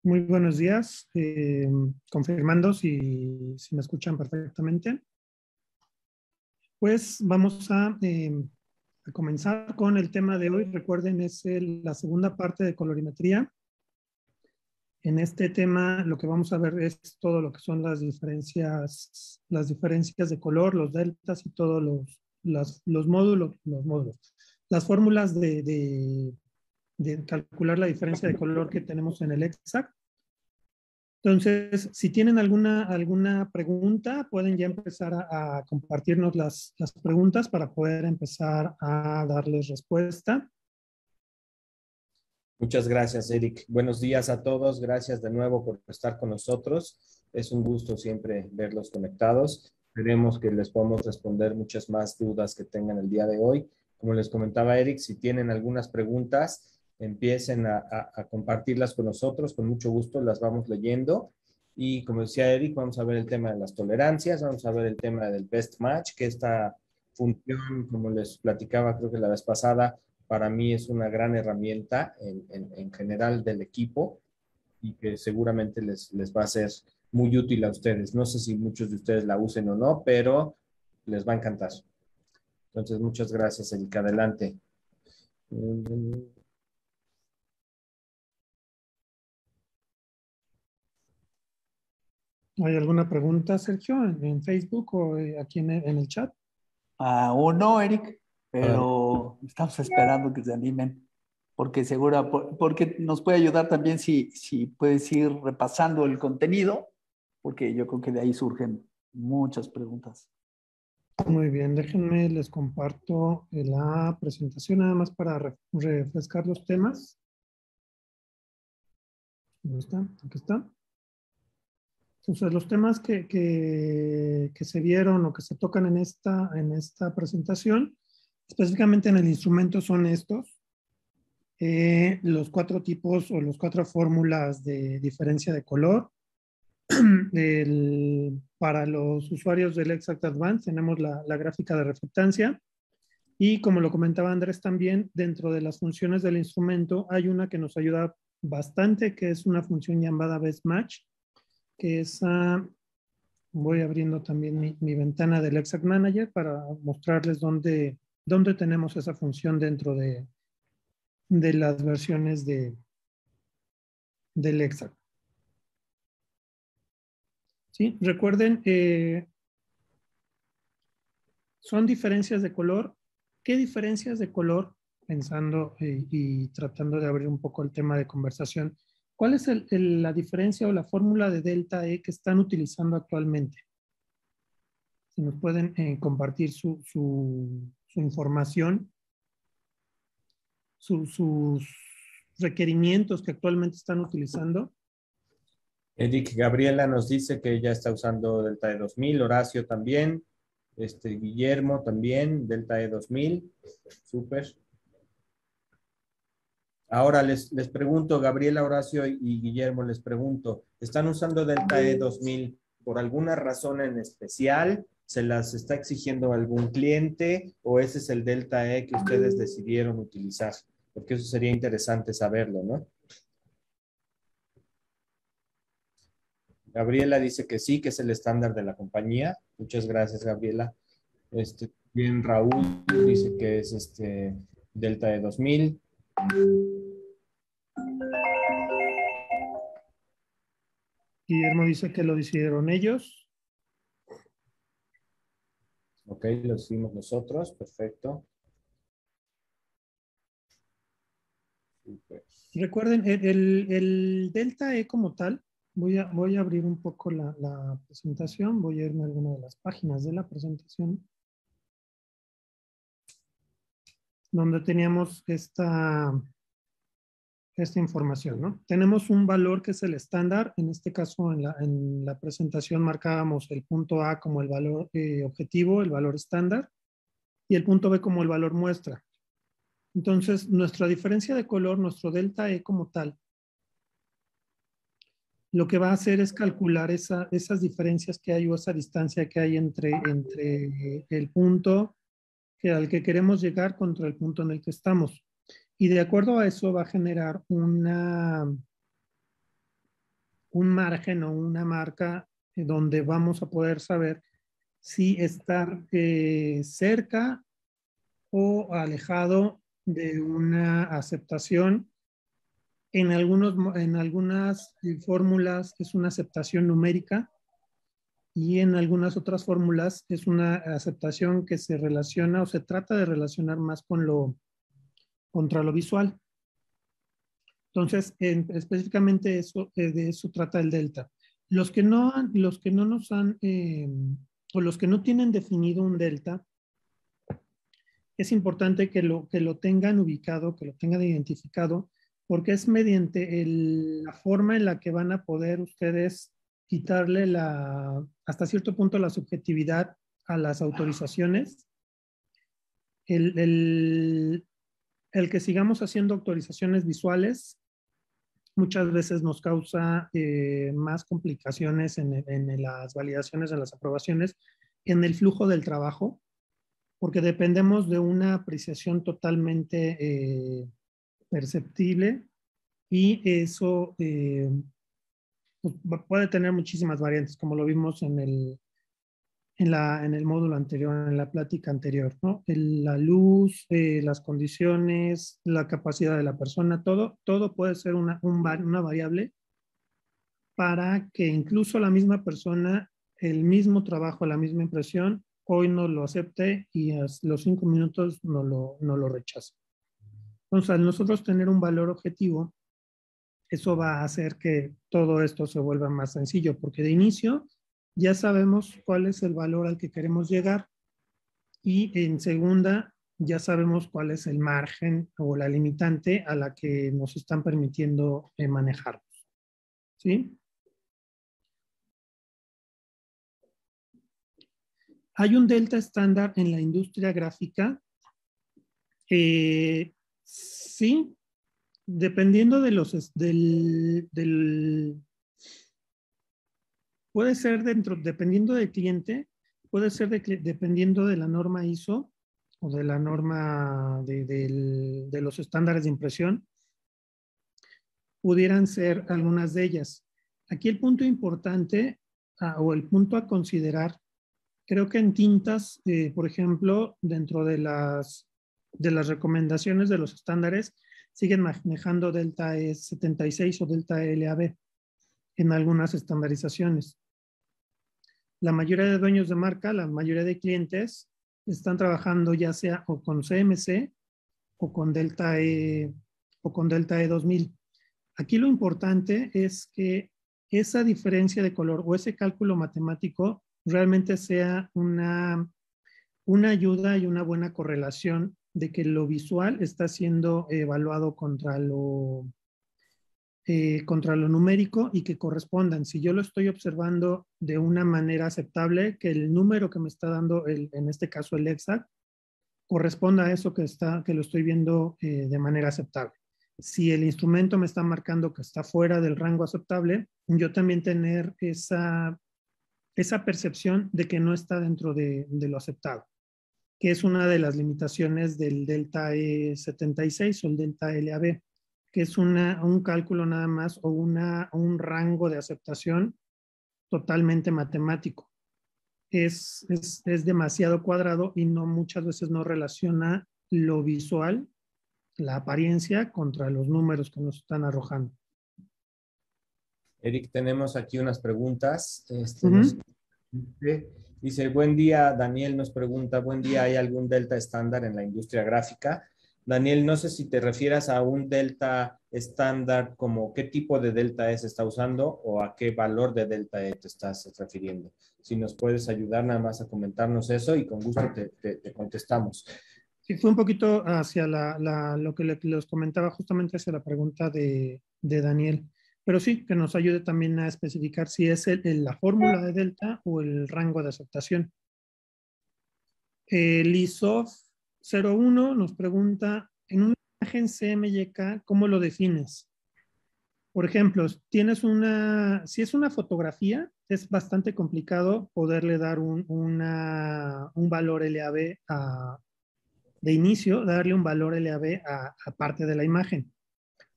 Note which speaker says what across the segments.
Speaker 1: Muy buenos días. Confirmando si me escuchan perfectamente. Pues vamos a comenzar con el tema de hoy. Recuerden, es la segunda parte de colorimetría. En este tema lo que vamos a ver es todo lo que son las diferencias de color, los deltas y todos los módulos, las fórmulas de calcular la diferencia de color que tenemos en el EXACT. Entonces, si tienen alguna pregunta, pueden ya empezar a compartirnos las preguntas para poder empezar a darles respuesta.
Speaker 2: Muchas gracias, Eric. Buenos días a todos. Gracias de nuevo por estar con nosotros. Es un gusto siempre verlos conectados. Esperemos que les podamos responder muchas más dudas que tengan el día de hoy. Como les comentaba Eric, si tienen algunas preguntas, empiecen a compartirlas con nosotros. Con mucho gusto las vamos leyendo. Y como decía Eric, vamos a ver el tema de las tolerancias, vamos a ver el tema del best match, que esta función, como les platicaba creo que la vez pasada, para mí es una gran herramienta en general del equipo y que seguramente les va a ser muy útil a ustedes. No sé si muchos de ustedes la usen o no, pero les va a encantar. Entonces, muchas gracias, Erika. Adelante.
Speaker 1: ¿Hay alguna pregunta, Sergio, en Facebook o aquí en el chat?
Speaker 3: Aún no, Eric, pero estamos esperando que se animen, porque porque nos puede ayudar también si puedes ir repasando el contenido, porque yo creo que de ahí surgen muchas preguntas.
Speaker 1: Muy bien, déjenme, les comparto la presentación nada más para refrescar los temas. ¿Dónde está? Aquí está. Entonces, los temas que se vieron o que se tocan en esta presentación, específicamente en el instrumento, son estos. Los 4 tipos o las 4 fórmulas de diferencia de color. Para los usuarios del Exact Advanced tenemos la gráfica de reflectancia. Y como lo comentaba Andrés también, dentro de las funciones del instrumento hay una que nos ayuda bastante, que es una función llamada Best Match, que es, voy abriendo también mi ventana del Exact Manager para mostrarles dónde tenemos esa función dentro de las versiones del Exact. ¿Sí? Recuerden, son diferencias de color. ¿Qué diferencias de color? Pensando y tratando de abrir un poco el tema de conversación. ¿Cuál es la diferencia o la fórmula de delta E que están utilizando actualmente? Si nos pueden compartir su información, sus requerimientos que actualmente están utilizando.
Speaker 2: Eric, Gabriela nos dice que ella está usando Delta E2000, Horacio también, Guillermo también, Delta E2000, súper. Ahora les pregunto, Gabriela, Horacio y Guillermo, les pregunto, ¿están usando Delta E2000 por alguna razón en especial? ¿Se las está exigiendo algún cliente o ese es el Delta E que ustedes decidieron utilizar? Porque eso sería interesante saberlo, ¿no? Gabriela dice que sí, que es el estándar de la compañía. Muchas gracias, Gabriela. Bien, Raúl dice que es Delta E2000.
Speaker 1: Guillermo dice que lo decidieron ellos.
Speaker 2: Ok, lo hicimos nosotros, perfecto. Super.
Speaker 1: Recuerden, el delta E como tal, voy a abrir un poco la presentación, voy a irme a alguna de las páginas de la presentación, donde teníamos esta información, ¿no? Tenemos un valor que es el estándar, en este caso en la presentación marcábamos el punto A como el valor objetivo, el valor estándar, y el punto B como el valor muestra. Entonces, nuestra diferencia de color, nuestro delta E como tal, lo que va a hacer es calcular esas diferencias que hay o esa distancia que hay entre el punto al que queremos llegar contra el punto en el que estamos. Y de acuerdo a eso va a generar un margen o una marca donde vamos a poder saber si estar cerca o alejado de una aceptación. En algunas fórmulas es una aceptación numérica y en algunas otras fórmulas es una aceptación que se relaciona o se trata de relacionar más contra lo visual. Entonces, específicamente de eso trata el delta. Los que no nos han, o los que no tienen definido un delta, es importante que lo tengan ubicado, que lo tengan identificado, porque es mediante la forma en la que van a poder ustedes quitarle hasta cierto punto la subjetividad a las autorizaciones. El que sigamos haciendo autorizaciones visuales muchas veces nos causa más complicaciones en las validaciones, en las aprobaciones, en el flujo del trabajo, porque dependemos de una apreciación totalmente perceptible y eso pues, puede tener muchísimas variantes, como lo vimos en el módulo anterior, en la plática anterior, ¿no? La luz, las condiciones, la capacidad de la persona, todo puede ser una variable para que incluso la misma persona, el mismo trabajo, la misma impresión, hoy no lo acepte y a los 5 minutos no lo rechace. Entonces, al nosotros tener un valor objetivo, eso va a hacer que todo esto se vuelva más sencillo, porque de inicio ya sabemos cuál es el valor al que queremos llegar y en segunda ya sabemos cuál es el margen o la limitante a la que nos están permitiendo manejarnos. ¿Sí? Hay un delta estándar en la industria gráfica. Sí, dependiendo de puede ser dependiendo del cliente, puede ser dependiendo de la norma ISO o de la norma de los estándares de impresión, pudieran ser algunas de ellas. Aquí el punto importante o el punto a considerar, creo que en tintas, por ejemplo, dentro de las recomendaciones de los estándares, siguen manejando Delta E76 o Delta LAB en algunas estandarizaciones. La mayoría de dueños de marca, la mayoría de clientes, están trabajando ya sea o con CMC o con Delta E2000. Aquí lo importante es que esa diferencia de color o ese cálculo matemático realmente sea una ayuda y una buena correlación de que lo visual está siendo evaluado contra lo numérico y que correspondan. Si yo lo estoy observando de una manera aceptable, que el número que me está dando, en este caso el EXAC, corresponda a eso que lo estoy viendo de manera aceptable. Si el instrumento me está marcando que está fuera del rango aceptable, yo también tener esa percepción de que no está dentro de lo aceptado, que es una de las limitaciones del delta E76 o el delta LAB, que es un cálculo nada más o un rango de aceptación totalmente matemático. Es demasiado cuadrado y muchas veces no relaciona lo visual, la apariencia, contra los números que nos están arrojando.
Speaker 2: Eric, tenemos aquí unas preguntas.
Speaker 1: Uh-huh.
Speaker 2: Dice, buen día, Daniel nos pregunta, buen día, ¿hay algún delta estándar en la industria gráfica? Daniel, no sé si te refieras a un delta estándar, como qué tipo de delta E se está usando o a qué valor de delta E te estás refiriendo. Si nos puedes ayudar nada más a comentarnos eso y con gusto te contestamos.
Speaker 1: Sí, fue un poquito hacia lo que les comentaba, justamente hacia la pregunta de Daniel. Pero sí, que nos ayude también a especificar si es la fórmula de delta o el rango de aceptación. Lisof 01 nos pregunta, en una imagen CMYK, ¿cómo lo defines? Por ejemplo, si es una fotografía, es bastante complicado poderle dar un valor LAB de inicio, darle un valor LAB a parte de la imagen.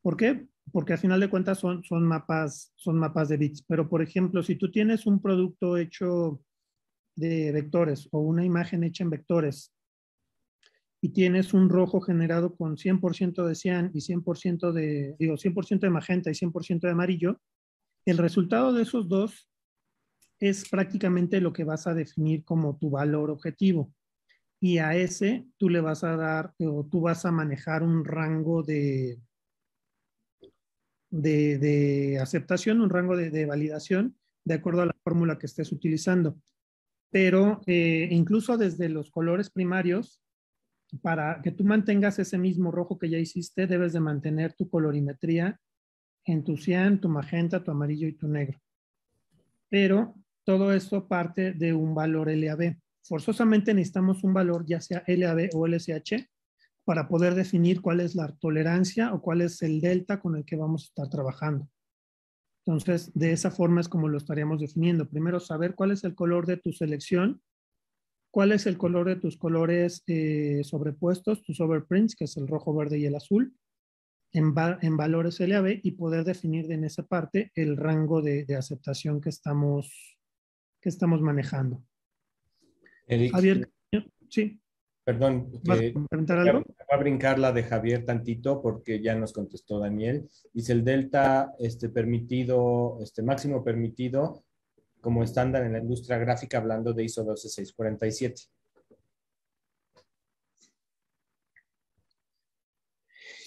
Speaker 1: ¿Por qué? porque al final de cuentas son mapas de bits. Pero, por ejemplo, si tú tienes un producto hecho de vectores o una imagen hecha en vectores y tienes un rojo generado con 100% de cian y 100% de, 100% de magenta y 100% de amarillo, el resultado de esos dos es prácticamente lo que vas a definir como tu valor objetivo. Y a ese tú le vas a dar, o tú vas a manejar un rango de aceptación, un rango de validación, de acuerdo a la fórmula que estés utilizando. Pero incluso desde los colores primarios, para que tú mantengas ese mismo rojo que ya hiciste, debes de mantener tu colorimetría en tu cian, tu magenta, tu amarillo y tu negro. Pero todo esto parte de un valor LAB. Forzosamente necesitamos un valor, ya sea LAB o LSH, para poder definir cuál es la tolerancia o cuál es el delta con el que vamos a estar trabajando. Entonces, de esa forma es como lo estaríamos definiendo. Primero, saber cuál es el color de tu selección, cuál es el color de tus colores sobrepuestos, tus overprints, que es el rojo, verde y el azul, en valores LAB, y poder definir en esa parte el rango de aceptación que estamos manejando.
Speaker 2: Eric,
Speaker 1: Javier, sí,
Speaker 2: perdón,
Speaker 1: ¿vas a
Speaker 2: que
Speaker 1: comentar
Speaker 2: voy
Speaker 1: algo?
Speaker 2: a brincar la de Javier tantito porque ya nos contestó Daniel. Dice el delta permitido, máximo permitido como estándar en la industria gráfica, hablando de ISO 12647.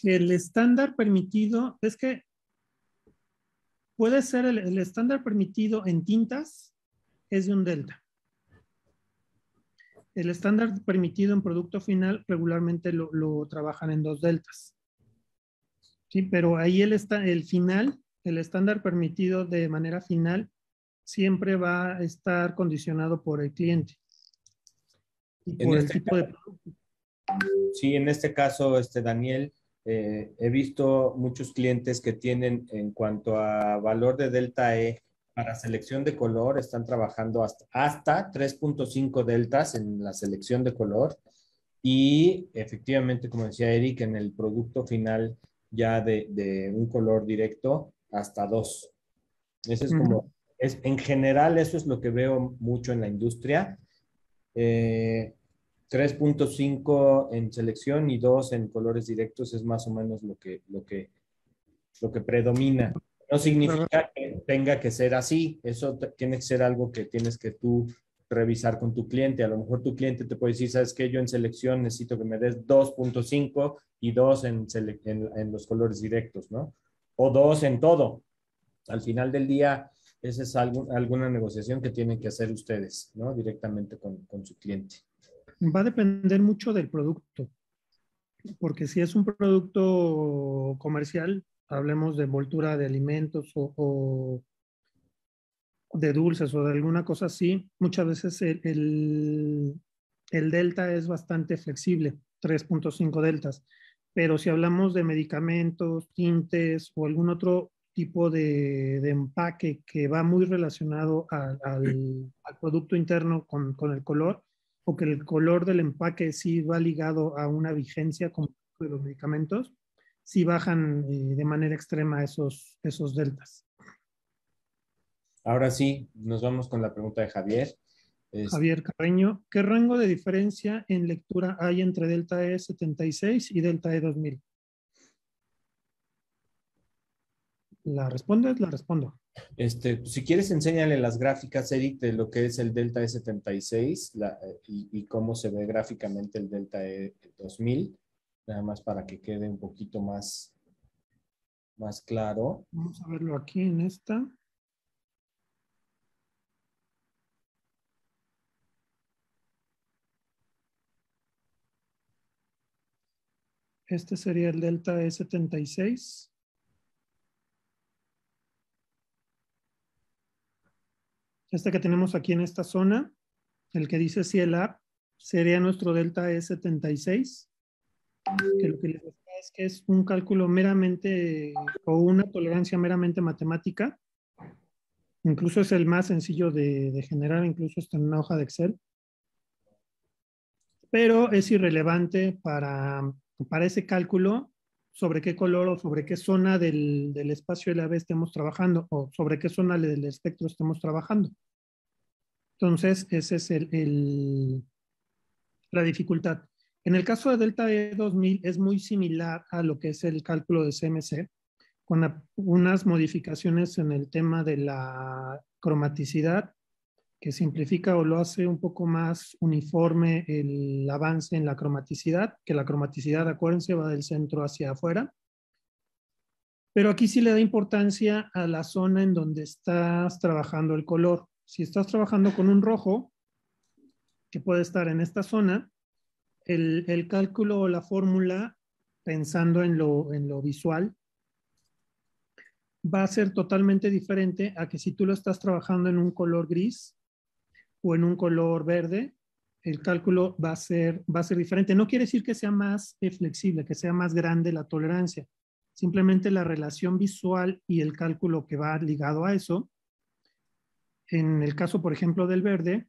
Speaker 1: El estándar permitido, es que puede ser el estándar permitido en tintas, es de un delta. El estándar permitido en producto final regularmente lo trabajan en 2 deltas. Sí, pero ahí el final, el estándar permitido de manera final, siempre va a estar condicionado por el cliente y por el tipo de producto.
Speaker 2: Sí, en este caso, Daniel, he visto muchos clientes que tienen en cuanto a valor de delta E para selección de color, están trabajando hasta 3.5 deltas en la selección de color y efectivamente, como decía Eric, en el producto final ya de un color directo hasta 2. Ese es como, en general, eso es lo que veo mucho en la industria. 3.5 en selección y 2 en colores directos es más o menos lo que predomina. No significa que tenga que ser así, eso tiene que ser algo que tienes que tú revisar con tu cliente. A lo mejor tu cliente te puede decir, ¿sabes qué? Yo en selección necesito que me des 2.5 y 2 en los colores directos, ¿no? O 2 en todo. Al final del día, esa es alguna negociación que tienen que hacer ustedes, ¿no? Directamente con su cliente.
Speaker 1: Va a depender mucho del producto, porque si es un producto comercial, hablemos de envoltura de alimentos o de dulces o de alguna cosa así, muchas veces el delta es bastante flexible, 3.5 deltas. Pero si hablamos de medicamentos, tintes o algún otro tipo de empaque que va muy relacionado al producto interno con el color, o que el color del empaque sí va ligado a una vigencia como de los medicamentos, sí bajan de manera extrema esos deltas.
Speaker 2: Ahora sí, nos vamos con la pregunta de Javier.
Speaker 1: Javier Carreño, ¿qué rango de diferencia en lectura hay entre delta E76 y delta E2000? ¿La respondes? La respondo.
Speaker 2: Si quieres, enséñale las gráficas, Eric, de lo que es el delta E76 y cómo se ve gráficamente el delta E2000, nada más para que quede un poquito más claro.
Speaker 1: Vamos a verlo aquí en esta. Este sería el delta E76. Este que tenemos aquí en esta zona, el que dice CLAP, sería nuestro delta E76, que lo que les decía es que es un cálculo meramente, o una tolerancia meramente matemática. Incluso es el más sencillo de generar, incluso está en una hoja de Excel. Pero es irrelevante para ese cálculo sobre qué color o sobre qué zona del espacio LAB estemos trabajando o sobre qué zona del espectro estemos trabajando. Entonces, esa es la dificultad. En el caso de Delta E2000 es muy similar a lo que es el cálculo de CMC, con unas modificaciones en el tema de la cromaticidad, que simplifica o lo hace un poco más uniforme el avance en la cromaticidad, que la cromaticidad, acuérdense, va del centro hacia afuera. Pero aquí sí le da importancia a la zona en donde estás trabajando el color. Si estás trabajando con un rojo, que puede estar en esta zona, el cálculo o la fórmula, pensando en lo visual, va a ser totalmente diferente a que si tú lo estás trabajando en un color gris o en un color verde, el cálculo va a ser diferente. No quiere decir que sea más flexible, que sea más grande la tolerancia. Simplemente la relación visual y el cálculo que va ligado a eso. En el caso, por ejemplo, del verde,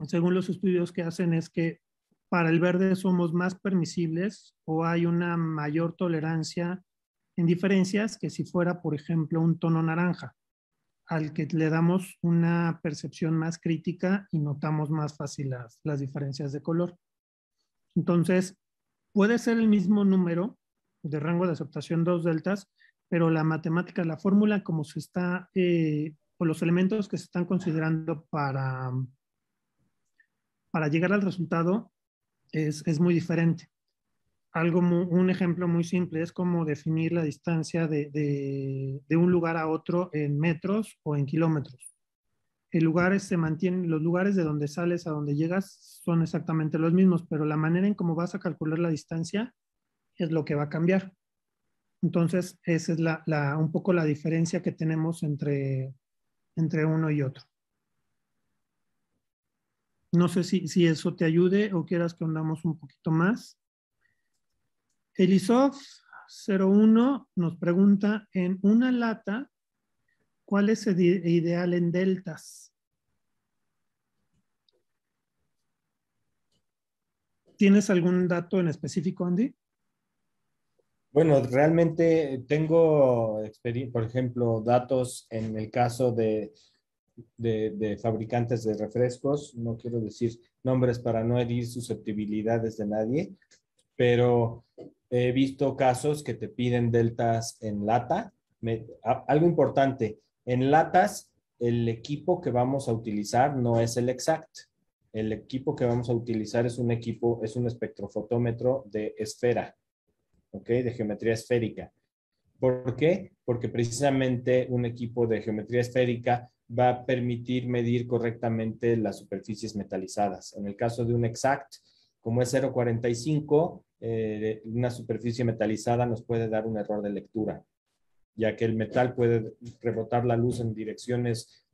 Speaker 1: según los estudios que hacen, es que para el verde somos más permisibles o hay una mayor tolerancia en diferencias que si fuera, por ejemplo, un tono naranja, al que le damos una percepción más crítica y notamos más fácil las diferencias de color. Entonces, puede ser el mismo número de rango de aceptación 2 deltas, pero la matemática, la fórmula como se está, o los elementos que se están considerando para llegar al resultado es muy diferente. Un ejemplo muy simple es como definir la distancia de un lugar a otro en metros o en kilómetros. Los lugares de donde sales a donde llegas son exactamente los mismos, pero la manera en cómo vas a calcular la distancia es lo que va a cambiar. Entonces, esa es un poco la diferencia que tenemos entre uno y otro. No sé si eso te ayude o quieras que andamos un poquito más. Elisof 01 nos pregunta, en una lata, ¿cuál es el ideal en deltas? ¿Tienes algún dato en específico, Andy?
Speaker 2: Bueno, realmente tengo, por ejemplo, datos en el caso de fabricantes de refrescos. No quiero decir nombres para no herir susceptibilidades de nadie, pero he visto casos que te piden deltas en lata. Algo importante, en latas, el equipo que vamos a utilizar no es el Exact. El equipo que vamos a utilizar es un espectrofotómetro de esfera, ¿ok? De geometría esférica. ¿Por qué? Porque precisamente un equipo de geometría esférica va a permitir medir correctamente las superficies metalizadas. En el caso de un Exact, como es 0.45, una superficie metalizada nos puede dar un error de lectura, ya que el metal puede rebotar la luz en direcciones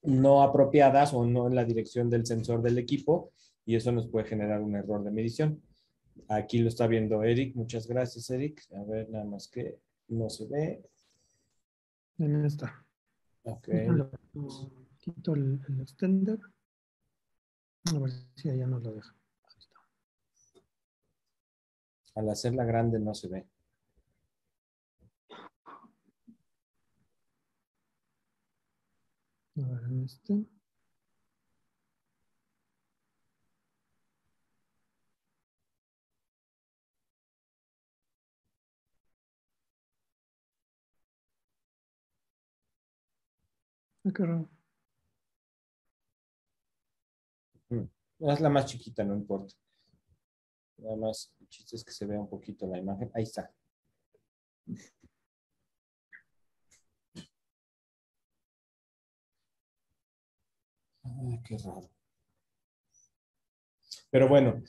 Speaker 2: no apropiadas o no en la dirección del sensor del equipo, y eso nos puede generar un error de medición. Aquí lo está viendo Eric. Muchas gracias, Eric. A ver, nada más que no se ve.
Speaker 1: En esta.
Speaker 2: Ok.
Speaker 1: Quito el extender. A ver si allá nos lo deja. Ahí está.
Speaker 2: Al hacerla grande no se ve.
Speaker 1: A ver, en este. Qué raro.
Speaker 2: Es la más chiquita, no importa. Nada más, el chiste es que se vea un poquito la imagen. Ahí está. Ay, qué raro. Pero bueno,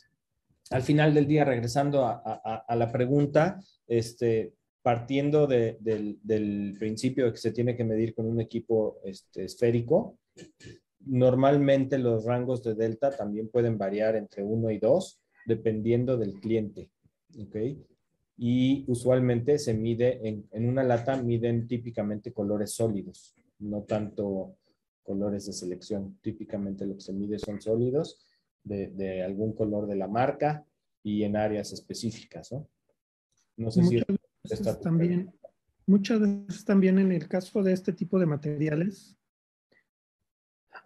Speaker 2: al final del día, regresando a la pregunta, partiendo del principio de que se tiene que medir con un equipo esférico, normalmente los rangos de delta también pueden variar entre 1 y 2, dependiendo del cliente. ¿Ok? Y usualmente se mide, en una lata miden típicamente colores sólidos, no tanto colores de selección. Típicamente lo que se mide son sólidos de algún color de la marca y en áreas específicas, ¿no? No sé si
Speaker 1: veces también, muchas veces también en el caso de este tipo de materiales,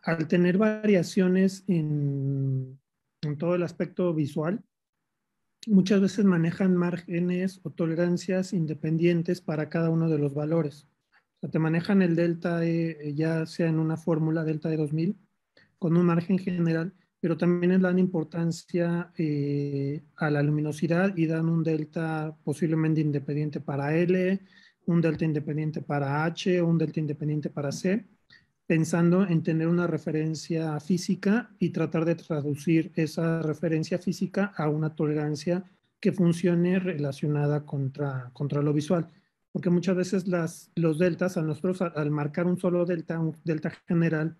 Speaker 1: al tener variaciones en todo el aspecto visual, muchas veces manejan márgenes o tolerancias independientes para cada uno de los valores. O sea, te manejan el delta E, ya sea en una fórmula delta E 2000, con un margen general, pero también le dan importancia a la luminosidad y dan un delta posiblemente independiente para L, un delta independiente para H, un delta independiente para C, pensando en tener una referencia física y tratar de traducir esa referencia física a una tolerancia que funcione relacionada contra lo visual. Porque muchas veces los deltas, a nosotros al marcar un solo delta, un delta general,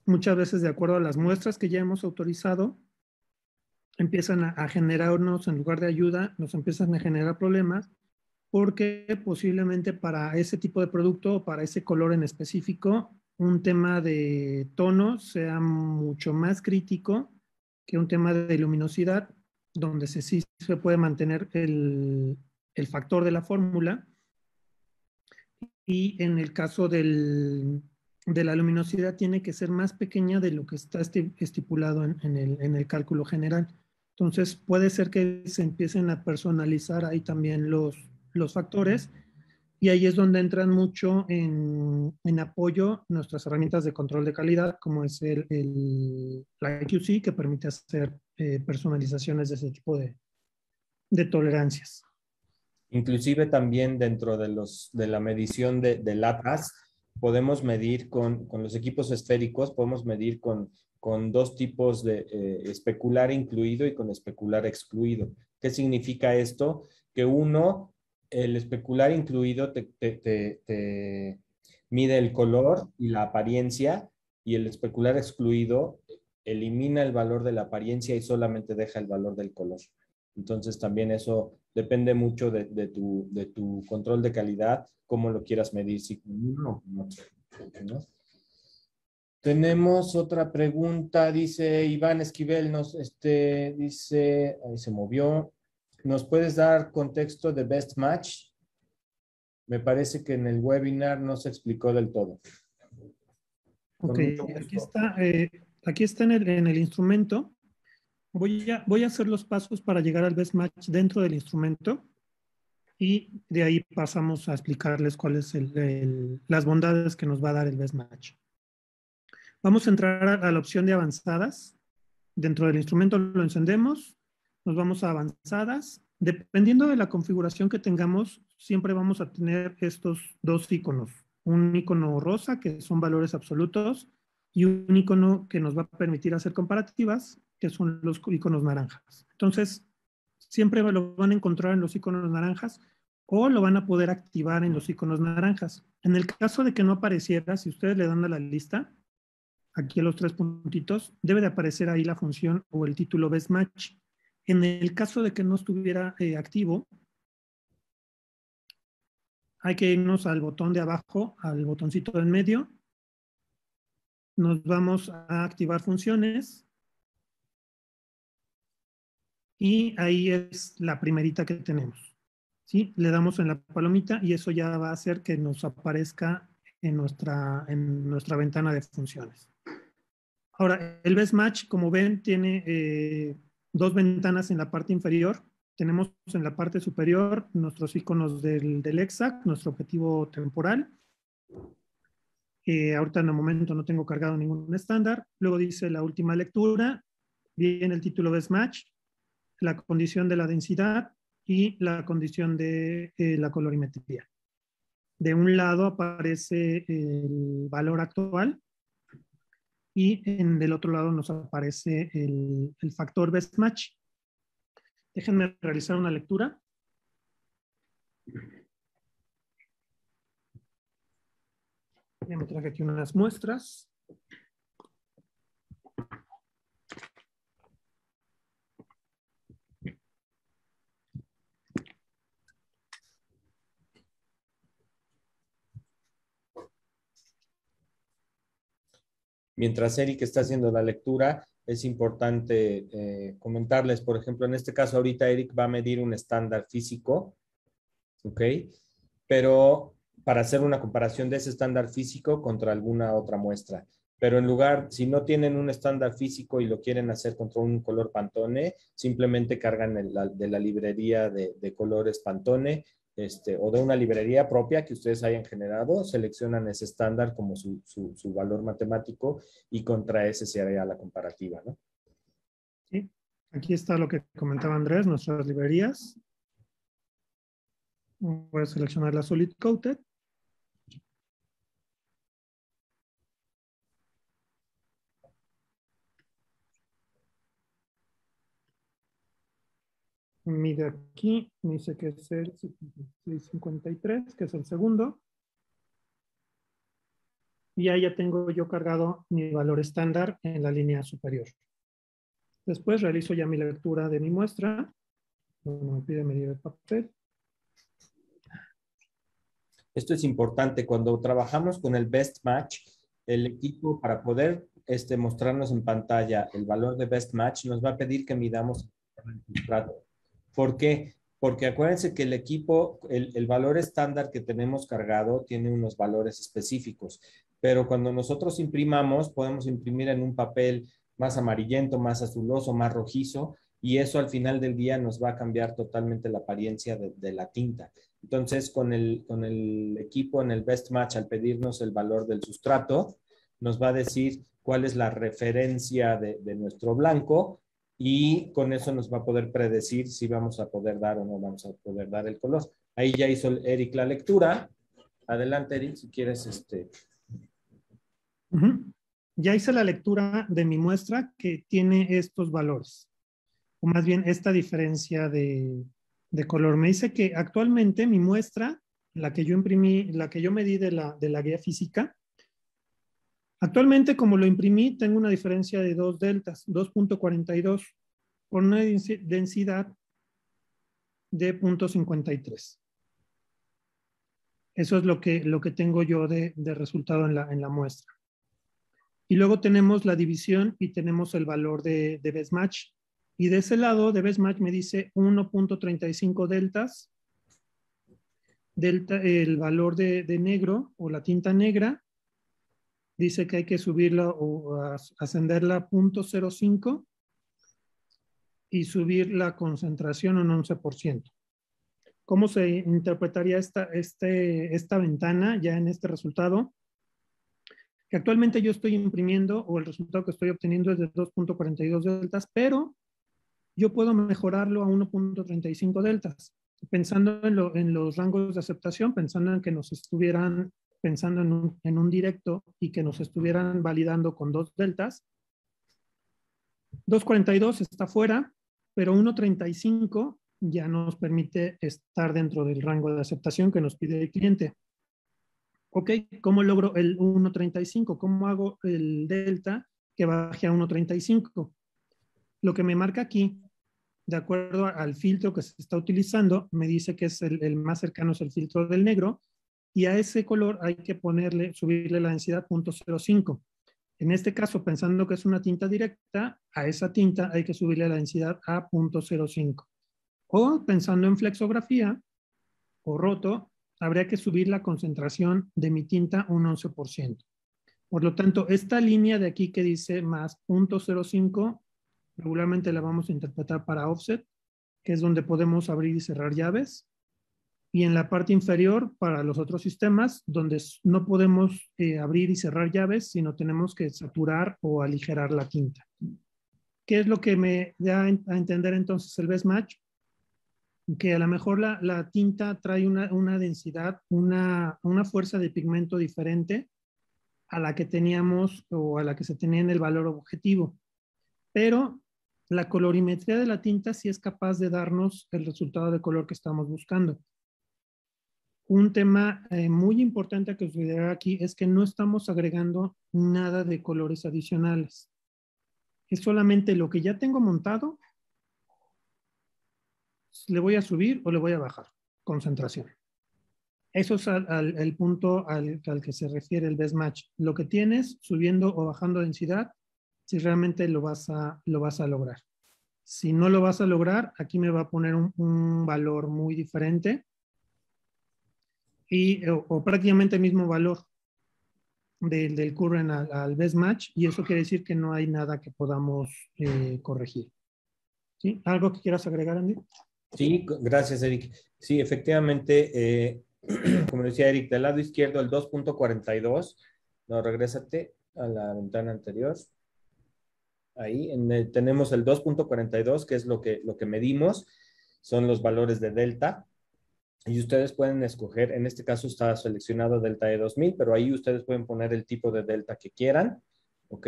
Speaker 1: muchas veces de acuerdo a las muestras que ya hemos autorizado, empiezan a generarnos, en lugar de ayuda, nos empiezan a generar problemas porque posiblemente para ese tipo de producto o para ese color en específico, un tema de tono sea mucho más crítico que un tema de luminosidad, donde sí se puede mantener el factor de la fórmula. Y en el caso de la luminosidad tiene que ser más pequeña de lo que está estipulado en el cálculo general. Entonces puede ser que se empiecen a personalizar ahí también los factores y ahí es donde entran mucho en apoyo nuestras herramientas de control de calidad, como es la IQC, que permite hacer personalizaciones de ese tipo de tolerancias.
Speaker 2: Inclusive también dentro de la medición de latas, podemos medir con los equipos esféricos, podemos medir con dos tipos de especular incluido y con especular excluido. ¿Qué significa esto? Que uno, el especular incluido te mide el color y la apariencia, y el especular excluido elimina el valor de la apariencia y solamente deja el valor del color. Entonces también eso depende mucho de tu control de calidad, cómo lo quieras medir, si con uno o con otro, ¿no? Tenemos otra pregunta, dice Iván Esquivel, dice, ahí se movió, ¿nos puedes dar contexto de Best Match? Me parece que en el webinar no se explicó del todo.
Speaker 1: Ok, aquí está en el instrumento. Voy a hacer los pasos para llegar al Best Match dentro del instrumento y de ahí pasamos a explicarles cuáles las bondades que nos va a dar el Best Match. Vamos a entrar a la opción de avanzadas. Dentro del instrumento lo encendemos, nos vamos a avanzadas. Dependiendo de la configuración que tengamos, siempre vamos a tener estos dos iconos. Un icono rosa, que son valores absolutos, y un icono que nos va a permitir hacer comparativas, que son los iconos naranjas. Entonces, siempre lo van a encontrar en los iconos naranjas o lo van a poder activar en los iconos naranjas. En el caso de que no apareciera, si ustedes le dan a la lista, aquí a los tres puntitos, debe de aparecer ahí la función o el título Best Match. En el caso de que no estuviera activo, hay que irnos al botón de abajo, al botoncito del medio. Nos vamos a activar funciones. Y ahí es la primerita que tenemos. ¿Sí? Le damos en la palomita y eso ya va a hacer que nos aparezca en nuestra ventana de funciones. Ahora, el Best Match, como ven, tiene dos ventanas en la parte inferior. Tenemos en la parte superior nuestros iconos del EXAC, nuestro objetivo temporal. Ahorita en el momento no tengo cargado ningún estándar. Luego dice la última lectura, viene el título Best Match, la condición de la densidad y la condición de la colorimetría. De un lado aparece el valor actual y del otro lado nos aparece el factor Best Match. Déjenme realizar una lectura. Ya me traje aquí unas muestras.
Speaker 2: Mientras Eric está haciendo la lectura, es importante comentarles, por ejemplo, en este caso ahorita Eric va a medir un estándar físico, ¿ok? Pero para hacer una comparación de ese estándar físico contra alguna otra muestra. Pero en lugar, si no tienen un estándar físico y lo quieren hacer contra un color Pantone, simplemente cargan de la librería de colores Pantone, o de una librería propia que ustedes hayan generado, seleccionan ese estándar como su valor matemático y contra ese se haría la comparativa, ¿no?
Speaker 1: Sí, aquí está lo que comentaba Andrés, nuestras librerías. Voy a seleccionar la Solid Coated. Mide aquí, me dice que es el 653, que es el segundo. Y ahí ya tengo yo cargado mi valor estándar en la línea superior. Después realizo ya mi lectura de mi muestra. Bueno, me pide medir el papel.
Speaker 2: Esto es importante. Cuando trabajamos con el Best Match, el equipo para poder mostrarnos en pantalla el valor de Best Match nos va a pedir que midamos el sustrato. ¿Por qué? Porque acuérdense que el equipo, el valor estándar que tenemos cargado tiene unos valores específicos, pero cuando nosotros imprimamos, podemos imprimir en un papel más amarillento, más azuloso, más rojizo, y eso al final del día nos va a cambiar totalmente la apariencia de la tinta. Entonces, con el equipo en el Best Match, al pedirnos el valor del sustrato, nos va a decir cuál es la referencia de nuestro blanco, y con eso nos va a poder predecir si vamos a poder dar o no vamos a poder dar el color. Ahí ya hizo Eric la lectura. Adelante, Eric, si quieres.
Speaker 1: Ya hice la lectura de mi muestra que tiene estos valores, o más bien esta diferencia de color. Me dice que actualmente mi muestra, la que yo imprimí, la que yo medí de la guía física, actualmente como lo imprimí, tengo una diferencia de 2 deltas, 2.42, con una densidad de 0.53. Eso es lo que tengo yo de resultado en la muestra. Y luego tenemos la división y tenemos el valor de Best Match. Y de ese lado de Best Match me dice 1.35 deltas. El valor de negro o la tinta negra dice que hay que subirla o ascenderla a 0.05 y subir la concentración un 11%. ¿Cómo se interpretaría esta ventana ya en este resultado? Que actualmente yo estoy imprimiendo o el resultado que estoy obteniendo es de 2.42 deltas, pero yo puedo mejorarlo a 1.35 deltas, pensando en los rangos de aceptación, pensando en que nos estuvieran pensando en un directo y que nos estuvieran validando con 2 deltas. 2.42 está fuera, pero 1.35 ya nos permite estar dentro del rango de aceptación que nos pide el cliente. Ok, ¿cómo logro el 1.35? ¿Cómo hago el delta que baje a 1.35? Lo que me marca aquí, de acuerdo al filtro que se está utilizando, me dice que es el más cercano es el filtro del negro, y a ese color hay que subirle la densidad 0.05. En este caso, pensando que es una tinta directa, a esa tinta hay que subirle la densidad a 0.05. O pensando en flexografía o roto, habría que subir la concentración de mi tinta un 11%. Por lo tanto, esta línea de aquí que dice más 0.05, regularmente la vamos a interpretar para offset, que es donde podemos abrir y cerrar llaves. Y en la parte inferior, para los otros sistemas, donde no podemos abrir y cerrar llaves, sino tenemos que saturar o aligerar la tinta. ¿Qué es lo que me da a entender entonces el Best Match? Que a lo mejor la tinta trae una densidad, una fuerza de pigmento diferente a la que teníamos o a la que se tenía en el valor objetivo. Pero la colorimetría de la tinta sí es capaz de darnos el resultado de color que estamos buscando. Un tema muy importante a considerar aquí es que no estamos agregando nada de colores adicionales. Es solamente lo que ya tengo montado, le voy a subir o le voy a bajar concentración. Eso es el punto al que se refiere el Best Match. Lo que tienes subiendo o bajando densidad si realmente lo vas a lograr. Si no lo vas a lograr, aquí me va a poner un valor muy diferente o prácticamente el mismo valor del current al best match, y eso quiere decir que no hay nada que podamos corregir. ¿Sí? ¿Algo que quieras agregar, Andy?
Speaker 2: Sí, gracias, Eric. Sí, efectivamente, como decía Eric, del lado izquierdo el 2.42, no, regrésate a la ventana anterior. Ahí tenemos el 2.42, que es lo que medimos, son los valores de delta. Y ustedes pueden escoger, en este caso está seleccionado delta E2000, pero ahí ustedes pueden poner el tipo de delta que quieran, ¿ok?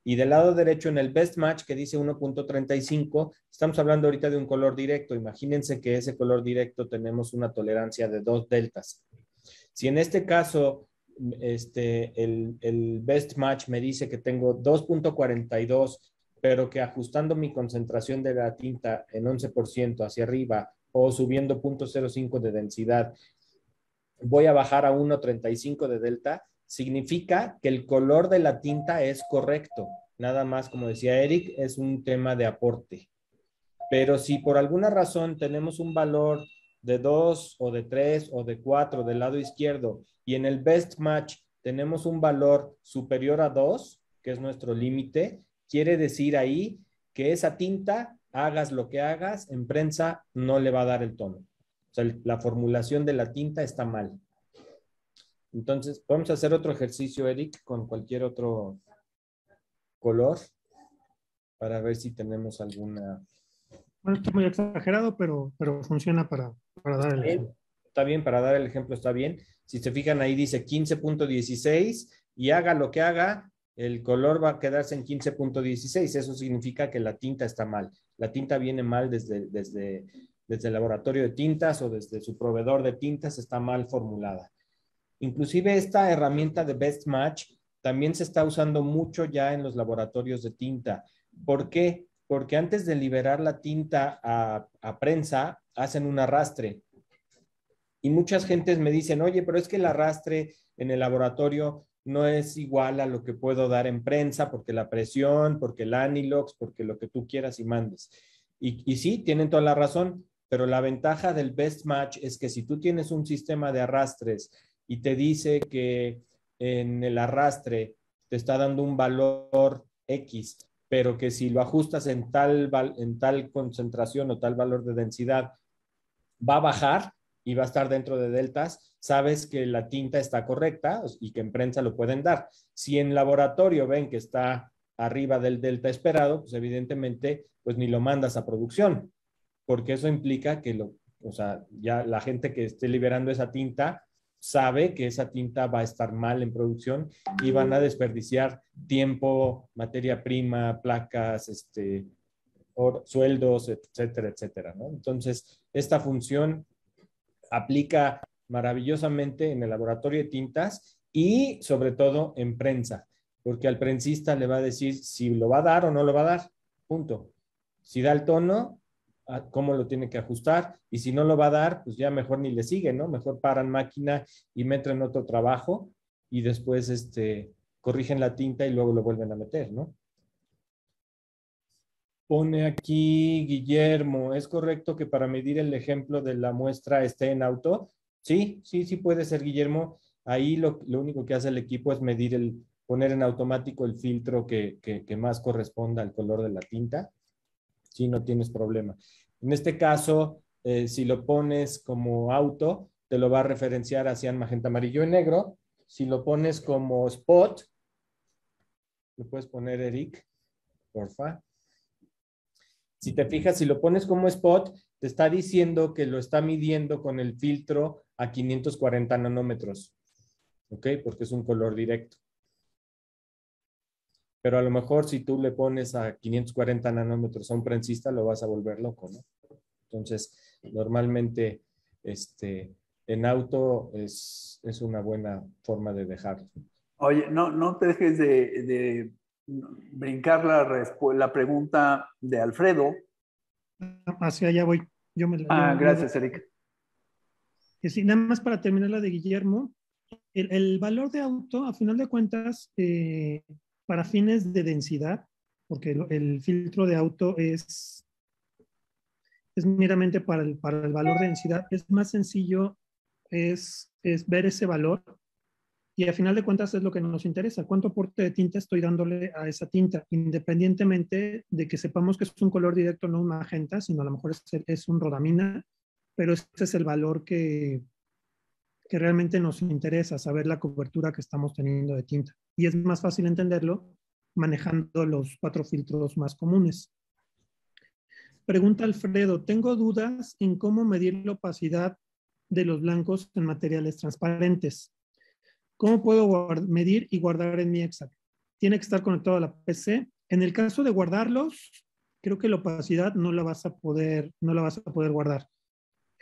Speaker 2: Y del lado derecho en el best match que dice 1.35, estamos hablando ahorita de un color directo. Imagínense que ese color directo tenemos una tolerancia de 2 deltas. Si en este caso el best match me dice que tengo 2.42, pero que ajustando mi concentración de la tinta en 11% hacia arriba o subiendo 0.05 de densidad, voy a bajar a 1.35 de delta, significa que el color de la tinta es correcto. Nada más, como decía Eric, es un tema de aporte. Pero si por alguna razón tenemos un valor de 2 o de 3 o de 4 del lado izquierdo y en el best match tenemos un valor superior a 2, que es nuestro límite, quiere decir ahí que esa tinta, hagas lo que hagas, en prensa no le va a dar el tono. O sea, la formulación de la tinta está mal. Entonces, vamos a hacer otro ejercicio, Eric, con cualquier otro color para ver si tenemos alguna...
Speaker 1: Bueno, está muy exagerado, pero funciona para dar el ejemplo.
Speaker 2: Está bien, para dar el ejemplo está bien. Si se fijan ahí dice 15.16 y haga lo que haga, el color va a quedarse en 15.16. Eso significa que la tinta está mal. La tinta viene mal desde el laboratorio de tintas o desde su proveedor de tintas, está mal formulada. Inclusive esta herramienta de Best Match también se está usando mucho ya en los laboratorios de tinta. ¿Por qué? Porque antes de liberar la tinta a prensa, hacen un arrastre. Y muchas gentes me dicen, oye, pero es que el arrastre en el laboratorio no es igual a lo que puedo dar en prensa, porque la presión, porque el anilox, porque lo que tú quieras y mandes. Y sí, tienen toda la razón, pero la ventaja del Best Match es que si tú tienes un sistema de arrastres y te dice que en el arrastre te está dando un valor X, pero que si lo ajustas en tal concentración o tal valor de densidad, va a bajar y va a estar dentro de deltas, sabes que la tinta está correcta y que en prensa lo pueden dar. Si en laboratorio ven que está arriba del delta esperado, pues evidentemente pues ni lo mandas a producción, porque eso implica que ya la gente que esté liberando esa tinta sabe que esa tinta va a estar mal en producción y van a desperdiciar tiempo, materia prima, placas, sueldos, etcétera, etcétera, ¿no? Entonces, esta función aplica maravillosamente en el laboratorio de tintas y sobre todo en prensa, porque al prensista le va a decir si lo va a dar o no lo va a dar, punto. Si da el tono, cómo lo tiene que ajustar, y si no lo va a dar, pues ya mejor ni le sigue, ¿no? Mejor paran máquina y meten otro trabajo y después corrigen la tinta y luego lo vuelven a meter, ¿no? Pone aquí Guillermo, ¿es correcto que para medir el ejemplo de la muestra esté en auto? Sí, sí puede ser, Guillermo. Ahí lo único que hace el equipo es poner en automático el filtro que más corresponda al color de la tinta. Sí, no tienes problema. En este caso, si lo pones como auto, te lo va a referenciar a cian, magenta, amarillo y negro. Si lo pones como spot, lo puedes poner, Eric, porfa. Si te fijas, si lo pones como spot, te está diciendo que lo está midiendo con el filtro a 540 nanómetros, ¿ok? Porque es un color directo. Pero a lo mejor si tú le pones a 540 nanómetros a un prensista, lo vas a volver loco, ¿no? Entonces, normalmente, en auto es una buena forma de dejarlo.
Speaker 3: Oye, no te dejes de brincar la pregunta de Alfredo.
Speaker 1: Hacia allá voy.
Speaker 3: Gracias, Eric.
Speaker 1: Sí, nada más para terminar la de Guillermo, el valor de auto, a final de cuentas, para fines de densidad, porque el filtro de auto es meramente para el valor de densidad. Es más sencillo, es ver ese valor y a final de cuentas es lo que nos interesa. ¿Cuánto aporte de tinta estoy dándole a esa tinta? Independientemente de que sepamos que es un color directo, no un magenta, sino a lo mejor es un rodamina, pero este es el valor que realmente nos interesa, saber la cobertura que estamos teniendo de tinta. Y es más fácil entenderlo manejando los 4 filtros más comunes. Pregunta Alfredo, tengo dudas en cómo medir la opacidad de los blancos en materiales transparentes. ¿Cómo puedo medir y guardar en mi Exact? Tiene que estar conectado a la PC. En el caso de guardarlos, creo que la opacidad no la vas a poder guardar,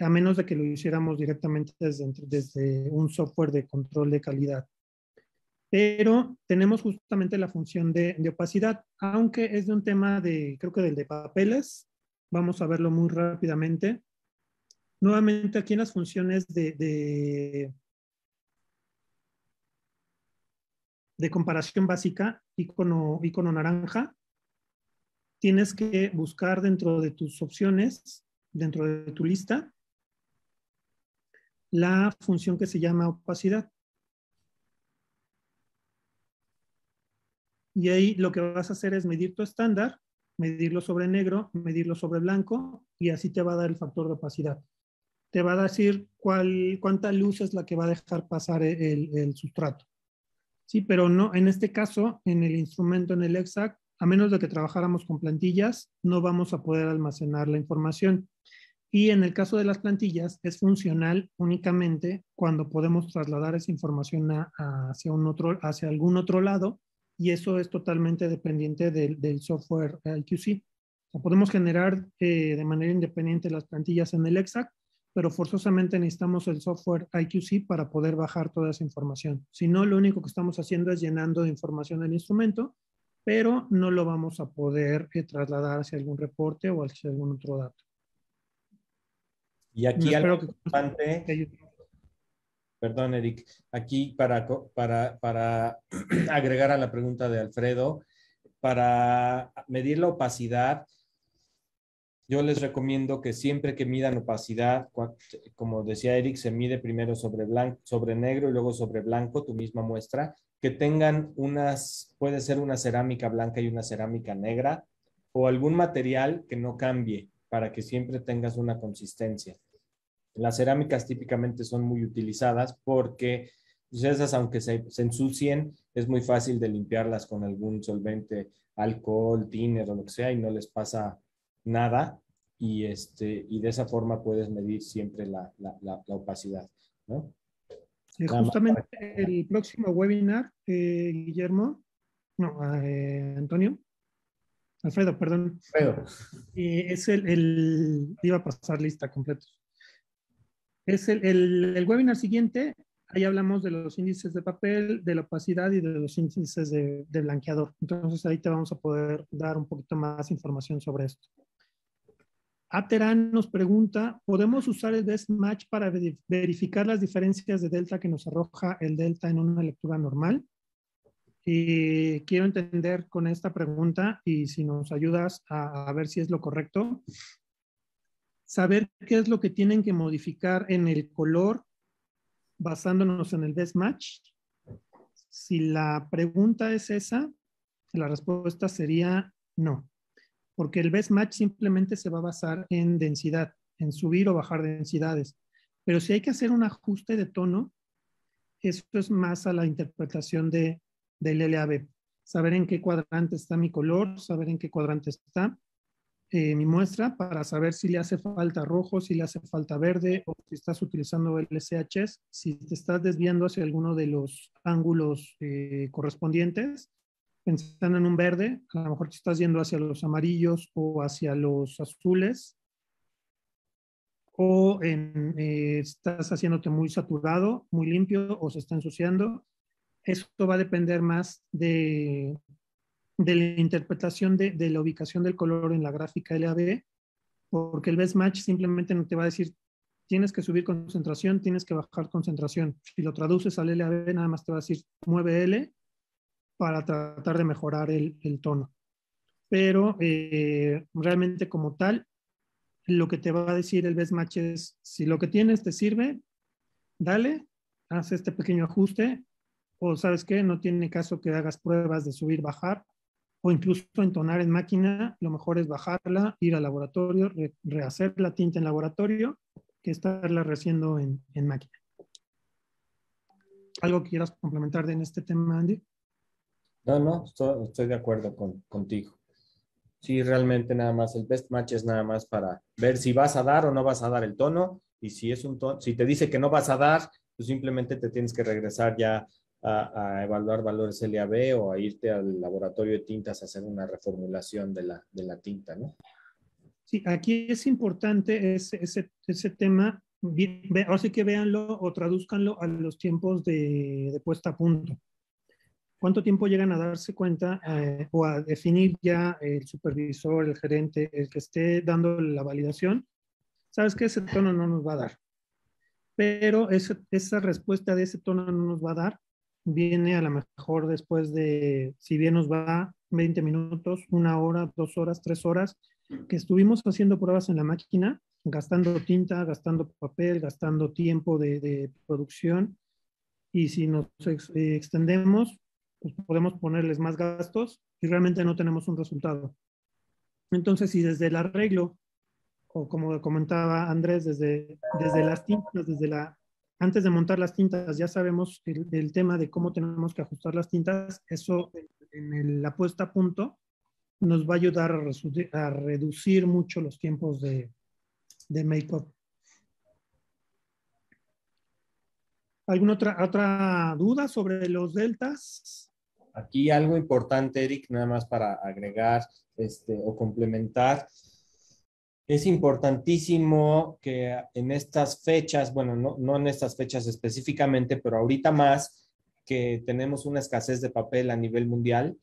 Speaker 1: a menos de que lo hiciéramos directamente desde un software de control de calidad. Pero tenemos justamente la función de opacidad, aunque es de un tema creo que del de papeles. Vamos a verlo muy rápidamente. Nuevamente aquí en las funciones de comparación básica, icono naranja, tienes que buscar dentro de tus opciones, dentro de tu lista, la función que se llama opacidad. Y ahí lo que vas a hacer es medir tu estándar, medirlo sobre negro, medirlo sobre blanco, y así te va a dar el factor de opacidad. Te va a decir cuánta luz es la que va a dejar pasar el sustrato. Sí, pero no, en este caso, en el instrumento, en el Exact, a menos de que trabajáramos con plantillas, no vamos a poder almacenar la información. Y en el caso de las plantillas, es funcional únicamente cuando podemos trasladar esa información hacia algún otro lado, y eso es totalmente dependiente del software IQC. O sea, podemos generar de manera independiente las plantillas en el Exact, pero forzosamente necesitamos el software IQC para poder bajar toda esa información. Si no, lo único que estamos haciendo es llenando de información el instrumento, pero no lo vamos a poder trasladar hacia algún reporte o hacia algún otro dato.
Speaker 2: Y aquí algo
Speaker 1: Espero
Speaker 2: importante, perdón, Eric, aquí para agregar a la pregunta de Alfredo, para medir la opacidad, yo les recomiendo que siempre que midan opacidad, como decía Eric, se mide primero sobre negro y luego sobre blanco, tu misma muestra, que tengan puede ser una cerámica blanca y una cerámica negra, o algún material que no cambie para que siempre tengas una consistencia. Las cerámicas típicamente son muy utilizadas porque pues esas, aunque se ensucien, es muy fácil de limpiarlas con algún solvente, alcohol, thinner o lo que sea, y no les pasa nada. Y de esa forma puedes medir siempre la opacidad, ¿no?
Speaker 1: Justamente el próximo webinar, Guillermo, no, Antonio, Alfredo, perdón.
Speaker 2: Alfredo.
Speaker 1: Es iba a pasar lista completa. Es el webinar siguiente, ahí hablamos de los índices de papel, de la opacidad y de los índices de blanqueador. Entonces ahí te vamos a poder dar un poquito más información sobre esto. Aterán nos pregunta, ¿podemos usar el best match para verificar las diferencias de delta que nos arroja el delta en una lectura normal? Y quiero entender con esta pregunta, y si nos ayudas a ver si es lo correcto, saber qué es lo que tienen que modificar en el color basándonos en el best match. Si la pregunta es esa, la respuesta sería no, porque el best match simplemente se va a basar en densidad, en subir o bajar densidades. Pero si hay que hacer un ajuste de tono, eso es más a la interpretación del LAB. Saber en qué cuadrante está mi color, saber en qué cuadrante está mi muestra para saber si le hace falta rojo, si le hace falta verde o si estás utilizando LCHs, si te estás desviando hacia alguno de los ángulos correspondientes, pensando en un verde, a lo mejor te estás yendo hacia los amarillos o hacia los azules, o estás haciéndote muy saturado, muy limpio o se está ensuciando. Eso va a depender más de la interpretación de la ubicación del color en la gráfica LAB, porque el best match simplemente no te va a decir tienes que subir concentración, tienes que bajar concentración. Si lo traduces al LAB, nada más te va a decir mueve L para tratar de mejorar el tono. pero realmente como tal, lo que te va a decir el best match es, si lo que tienes te sirve, dale, haz este pequeño ajuste, o sabes qué, no tiene caso que hagas pruebas de subir, bajar, o incluso entonar en máquina, lo mejor es bajarla, ir al laboratorio, rehacer la tinta en laboratorio, que estarla rehaciendo en máquina. ¿Algo que quieras complementar en este tema, Andy?
Speaker 2: No, estoy de acuerdo contigo. Sí, realmente nada más el best match es nada más para ver si vas a dar o no vas a dar el tono, y si es un tono, si te dice que no vas a dar, pues simplemente te tienes que regresar ya a evaluar valores LAB o a irte al laboratorio de tintas a hacer una reformulación de la tinta, ¿no?
Speaker 1: Sí, aquí es importante ese tema, ahora sí que véanlo o traduzcanlo a los tiempos de puesta a punto. ¿Cuánto tiempo llegan a darse cuenta o a definir ya el supervisor, el gerente, el que esté dando la validación? Sabes que ese tono no nos va a dar, pero esa respuesta de ese tono no nos va a dar, viene a lo mejor después de, si bien nos va 20 minutos, 1 hora, 2 horas, 3 horas, que estuvimos haciendo pruebas en la máquina, gastando tinta, gastando papel, gastando tiempo de producción, y si nos extendemos, pues podemos ponerles más gastos y realmente no tenemos un resultado. Entonces, si desde el arreglo, o como comentaba Andrés, desde las tintas, antes de montar las tintas, ya sabemos el tema de cómo tenemos que ajustar las tintas, eso la puesta a punto nos va a ayudar a reducir mucho los tiempos de make-up. ¿Alguna otra duda sobre los deltas?
Speaker 2: Aquí algo importante, Eric, nada más para agregar o complementar. Es importantísimo que en estas fechas, bueno, no en estas fechas específicamente, pero ahorita más, que tenemos una escasez de papel a nivel mundial,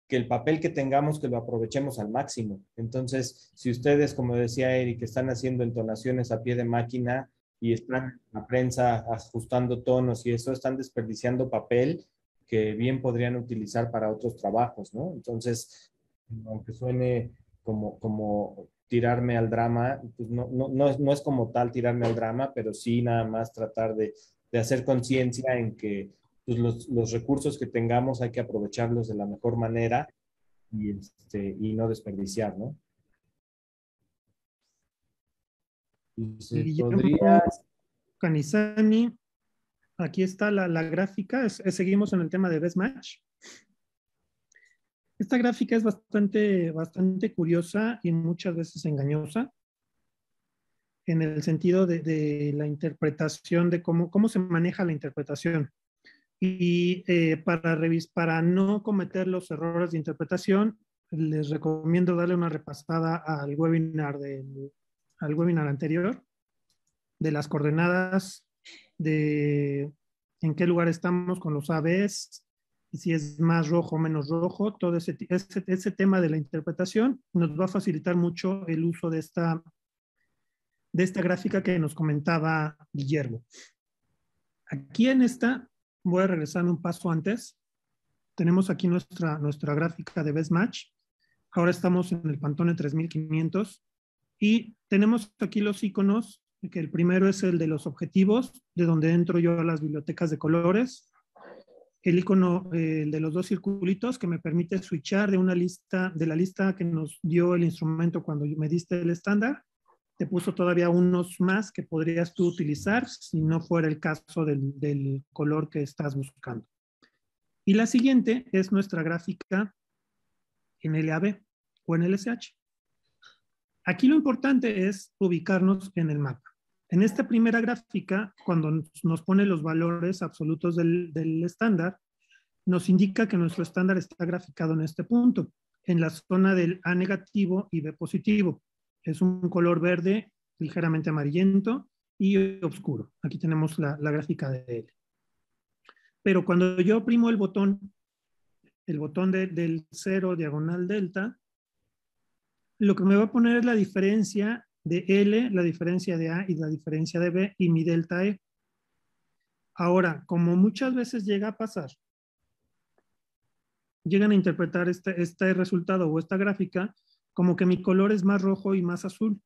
Speaker 2: que el papel que tengamos, que lo aprovechemos al máximo. Entonces, si ustedes, como decía Eric, están haciendo entonaciones a pie de máquina y están en la prensa ajustando tonos y eso, están desperdiciando papel que bien podrían utilizar para otros trabajos, ¿no? Entonces, aunque suene como tirarme al drama, pues no es como tal tirarme al drama, pero sí nada más tratar de hacer conciencia en que pues los recursos que tengamos hay que aprovecharlos de la mejor manera y no desperdiciar, ¿no? Y se
Speaker 1: Guillermo
Speaker 2: podría...
Speaker 1: Canizani, aquí está la gráfica, seguimos en el tema de Best Match. Esta gráfica es bastante curiosa y muchas veces engañosa en el sentido de la interpretación, de cómo se maneja la interpretación. Y para no cometer los errores de interpretación, les recomiendo darle una repasada al webinar anterior de las coordenadas, de en qué lugar estamos con los ABs, si es más rojo o menos rojo, todo ese tema de la interpretación nos va a facilitar mucho el uso de esta gráfica que nos comentaba Guillermo. Aquí en esta, voy a regresar un paso antes. Tenemos aquí nuestra gráfica de Best Match. Ahora estamos en el Pantone 3500 y tenemos aquí los iconos, que el primero es el de los objetivos, de donde entro yo a las bibliotecas de colores. El icono de los dos circulitos que me permite switchar de la lista que nos dio el instrumento cuando me diste el estándar. Te puso todavía unos más que podrías tú utilizar si no fuera el caso del color que estás buscando. Y la siguiente es nuestra gráfica en LAB o en LSH. Aquí lo importante es ubicarnos en el mapa. En esta primera gráfica, cuando nos pone los valores absolutos del estándar, nos indica que nuestro estándar está graficado en este punto, en la zona del A negativo y B positivo. Es un color verde ligeramente amarillento y oscuro. Aquí tenemos la gráfica de él. Pero cuando yo oprimo el botón del 0 diagonal delta, lo que me va a poner es la diferencia de L, la diferencia de A y la diferencia de B y mi delta E. Ahora, como muchas veces llega a pasar, llegan a interpretar este resultado o esta gráfica como que mi color es más rojo y más azul,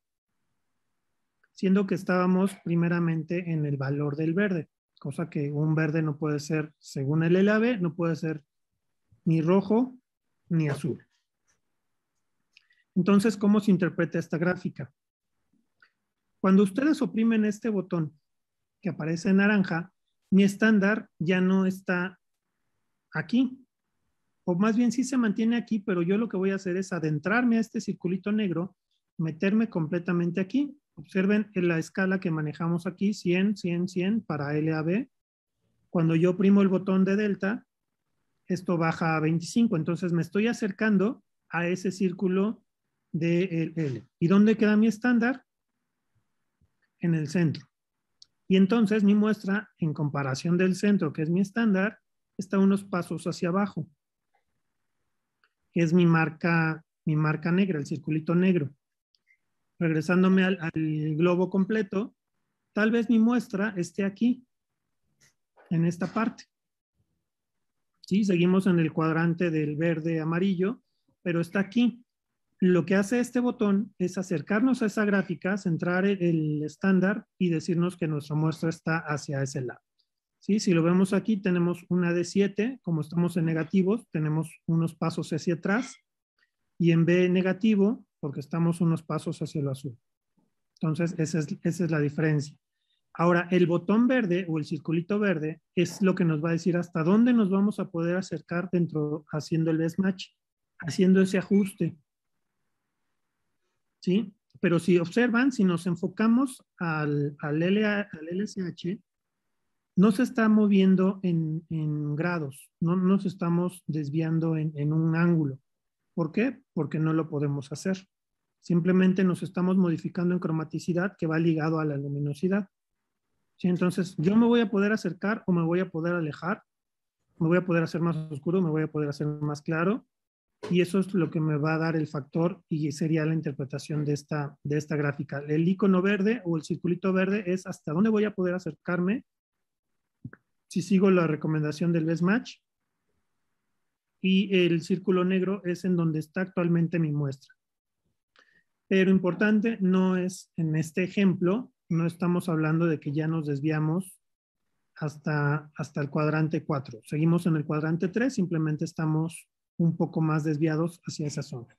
Speaker 1: siendo que estábamos primeramente en el valor del verde, cosa que un verde no puede ser, según el LAB, no puede ser ni rojo ni azul. Entonces, ¿cómo se interpreta esta gráfica? Cuando ustedes oprimen este botón que aparece en naranja, mi estándar ya no está aquí, o más bien sí se mantiene aquí, pero yo lo que voy a hacer es adentrarme a este circulito negro, meterme completamente aquí. Observen en la escala que manejamos aquí, 100, 100, 100 para LAB. Cuando yo oprimo el botón de delta, esto baja a 25, entonces me estoy acercando a ese círculo de L. ¿Y dónde queda mi estándar? En el centro. Y entonces mi muestra, en comparación del centro, que es mi estándar, está unos pasos hacia abajo, que es mi marca negra, el circulito negro. Regresándome al globo completo, tal vez mi muestra esté aquí, en esta parte. Sí, seguimos en el cuadrante del verde amarillo, pero está aquí. Lo que hace este botón es acercarnos a esa gráfica, centrar el estándar y decirnos que nuestra muestra está hacia ese lado. ¿Sí? Si lo vemos aquí, tenemos una de 7, como estamos en negativos, tenemos unos pasos hacia atrás, y en B negativo, porque estamos unos pasos hacia lo azul. Entonces, esa es la diferencia. Ahora, el botón verde o el circulito verde es lo que nos va a decir hasta dónde nos vamos a poder acercar dentro, haciendo el best match, haciendo ese ajuste. ¿Sí? Pero si observan, si nos enfocamos al LSH, no se está moviendo en grados, no nos estamos desviando en un ángulo. ¿Por qué? Porque no lo podemos hacer. Simplemente nos estamos modificando en cromaticidad que va ligado a la luminosidad. ¿Sí? Entonces, yo me voy a poder acercar o me voy a poder alejar, me voy a poder hacer más oscuro, me voy a poder hacer más claro, y eso es lo que me va a dar el factor y sería la interpretación de esta gráfica. El icono verde o el circulito verde es hasta dónde voy a poder acercarme si sigo la recomendación del best match, y el círculo negro es en donde está actualmente mi muestra. Pero importante, no es en este ejemplo, no estamos hablando de que ya nos desviamos hasta el cuadrante 4. Seguimos en el cuadrante 3, simplemente estamos un poco más desviados hacia esa zona.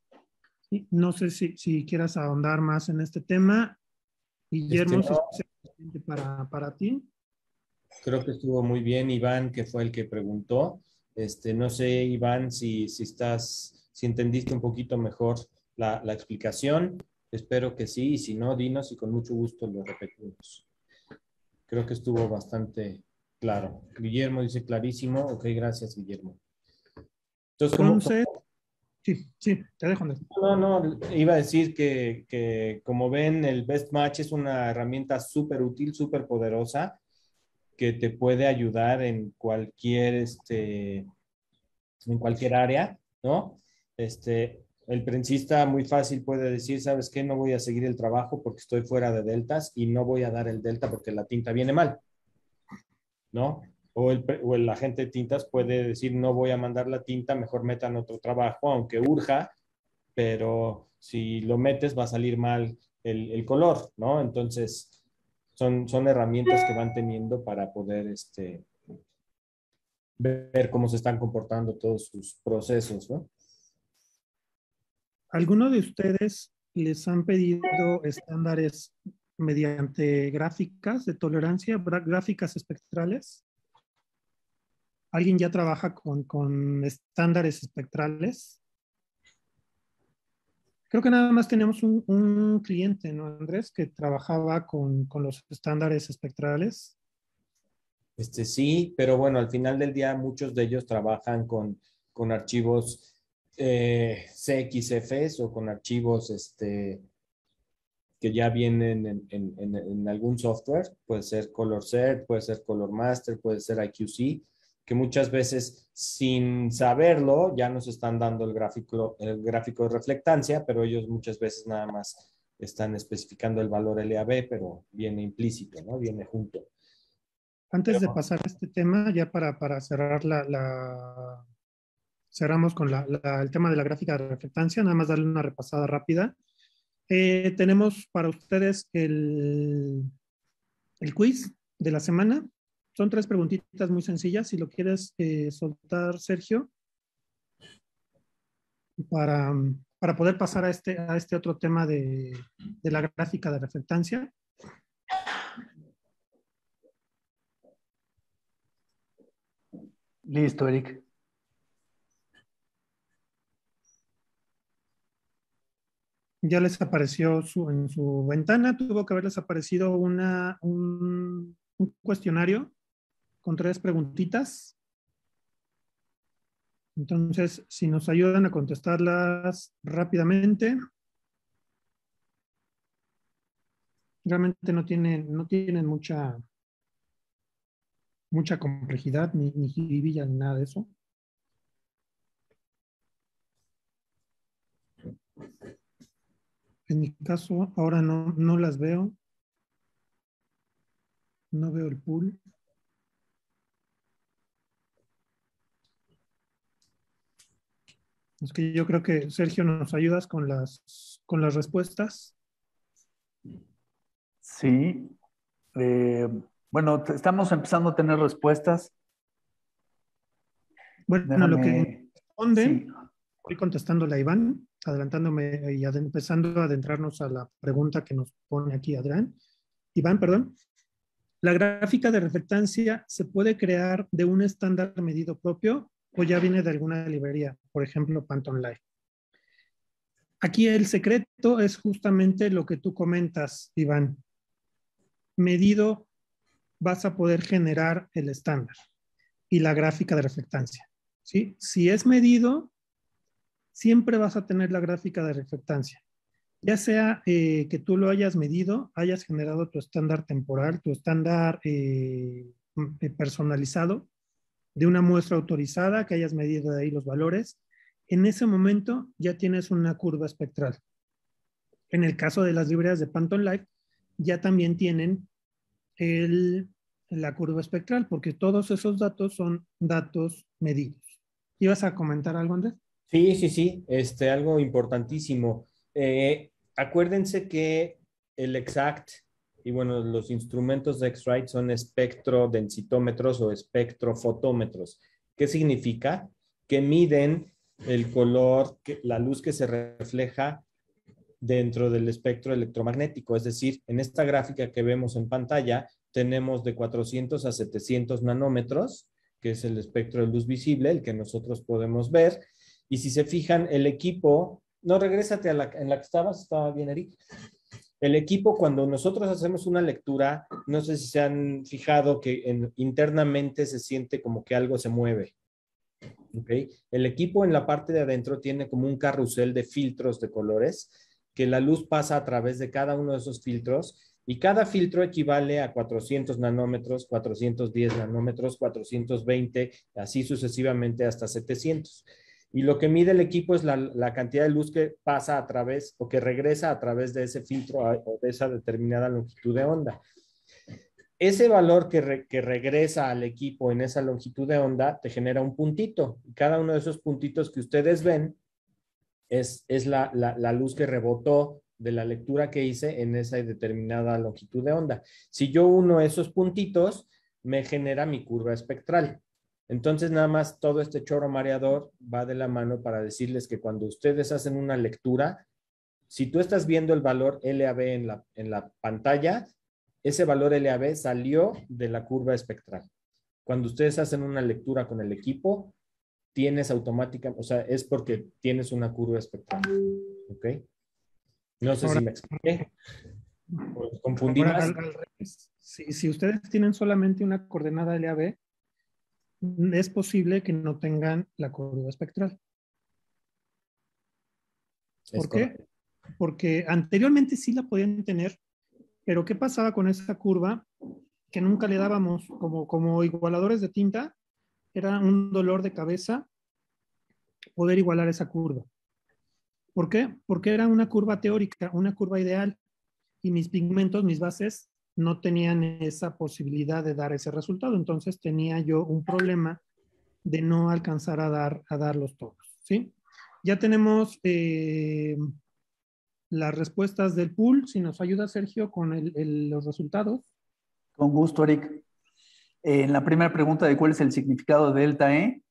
Speaker 1: ¿Sí? No sé si quieras ahondar más en este tema. Guillermo, si es para ti.
Speaker 2: Creo que estuvo muy bien, Iván, que fue el que preguntó. No sé, Iván, si entendiste un poquito mejor la explicación. Espero que sí, y si no, dinos y con mucho gusto lo repetimos. Creo que estuvo bastante claro. Guillermo dice clarísimo. Ok, gracias, Guillermo.
Speaker 1: Entonces, sí, te dejo.
Speaker 2: No, iba a decir que como ven, el Best Match es una herramienta súper útil, súper poderosa, que te puede ayudar en cualquier área, ¿no? El prensista muy fácil puede decir, ¿sabes qué? No voy a seguir el trabajo porque estoy fuera de deltas y no voy a dar el delta porque la tinta viene mal, ¿no? O el agente de tintas puede decir, no voy a mandar la tinta, mejor metan otro trabajo, aunque urja, pero si lo metes va a salir mal el color, ¿no? Entonces, son herramientas que van teniendo para poder ver cómo se están comportando todos sus procesos, ¿no?
Speaker 1: ¿Alguno de ustedes les han pedido estándares mediante gráficas de tolerancia, gráficas espectrales? ¿Alguien ya trabaja con estándares espectrales? Creo que nada más tenemos un cliente, ¿no, Andrés? Que trabajaba con los estándares espectrales.
Speaker 2: Sí, pero bueno, al final del día muchos de ellos trabajan con archivos CXFs o con archivos que ya vienen en algún software. Puede ser ColorSet, puede ser ColorMaster, puede ser IQC, que muchas veces sin saberlo ya nos están dando el gráfico de reflectancia, pero ellos muchas veces nada más están especificando el valor LAB, pero viene implícito, ¿no? Viene junto.
Speaker 1: Antes de pasar a este tema, ya para cerrar cerramos con el tema de la gráfica de reflectancia, nada más darle una repasada rápida. Tenemos para ustedes el quiz de la semana. Son 3 preguntitas muy sencillas. Si lo quieres soltar, Sergio, para poder pasar a este otro tema de la gráfica de reflectancia.
Speaker 3: Listo, Eric.
Speaker 1: Ya les apareció en su ventana, tuvo que haberles aparecido un cuestionario con 3 preguntitas. Entonces, si nos ayudan a contestarlas rápidamente. Realmente no tienen mucha complejidad, ni jiribilla, ni nada de eso. En mi caso, ahora no las veo. No veo el pool. Es que yo creo que, Sergio, nos ayudas con las respuestas.
Speaker 3: Sí. Bueno, estamos empezando a tener respuestas.
Speaker 1: Bueno, lo que responden,
Speaker 3: sí.
Speaker 1: voy contestándole a Iván, adelantándome y empezando a adentrarnos a la pregunta que nos pone aquí Iván, perdón. ¿La gráfica de reflectancia se puede crear de un estándar medido propio o ya viene de alguna librería? Por ejemplo, Pantone Live. Aquí el secreto es justamente lo que tú comentas, Iván. Medido, vas a poder generar el estándar y la gráfica de reflectancia. ¿Sí? Si es medido, siempre vas a tener la gráfica de reflectancia. Ya sea que tú lo hayas medido, hayas generado tu estándar temporal, tu estándar personalizado de una muestra autorizada, que hayas medido de ahí los valores, en ese momento ya tienes una curva espectral. En el caso de las librerías de Pantone Live, ya también tienen la curva espectral, porque todos esos datos son datos medidos. ¿Ibas a comentar algo, Andrés?
Speaker 2: Sí. Algo importantísimo. Acuérdense que el Exact y bueno, los instrumentos de X-Rite son espectrodensitómetros o espectrofotómetros. ¿Qué significa? Que miden el color, la luz que se refleja dentro del espectro electromagnético. Es decir, en esta gráfica que vemos en pantalla, tenemos de 400 a 700 nanómetros, que es el espectro de luz visible, el que nosotros podemos ver. Y si se fijan, el equipo, no, regrésate en la que estaba bien, Eric. El equipo, cuando nosotros hacemos una lectura, no sé si se han fijado que internamente se siente como que algo se mueve. ¿Okay? El equipo en la parte de adentro tiene como un carrusel de filtros de colores que la luz pasa a través de cada uno de esos filtros y cada filtro equivale a 400 nanómetros, 410 nanómetros, 420, así sucesivamente hasta 700. Y lo que mide el equipo es la cantidad de luz que pasa a través o que regresa a través de ese filtro o de esa determinada longitud de onda. Ese valor que regresa al equipo en esa longitud de onda te genera un puntito. Y cada uno de esos puntitos que ustedes ven es la luz que rebotó de la lectura que hice en esa determinada longitud de onda. Si yo uno esos puntitos, me genera mi curva espectral. Entonces, nada más todo este chorro mareador va de la mano para decirles que cuando ustedes hacen una lectura, si tú estás viendo el valor LAB en la pantalla, ese valor LAB salió de la curva espectral. Cuando ustedes hacen una lectura con el equipo, tienes automática, o sea, es porque tienes una curva espectral. ¿Ok? No sé si me expliqué. Confundí más.
Speaker 1: Si ustedes tienen solamente una coordenada LAB, es posible que no tengan la curva espectral. ¿Por qué? Porque anteriormente sí la podían tener, pero ¿qué pasaba con esa curva? Que nunca le dábamos como igualadores de tinta, era un dolor de cabeza poder igualar esa curva. ¿Por qué? Porque era una curva teórica, una curva ideal, y mis pigmentos, mis bases, no tenían esa posibilidad de dar ese resultado. Entonces tenía yo un problema de no alcanzar a darlos todos, ¿sí? Ya tenemos las respuestas del pool. Si nos ayuda Sergio con los resultados.
Speaker 3: Con gusto, Eric. En la primera pregunta de cuál es el significado de delta E,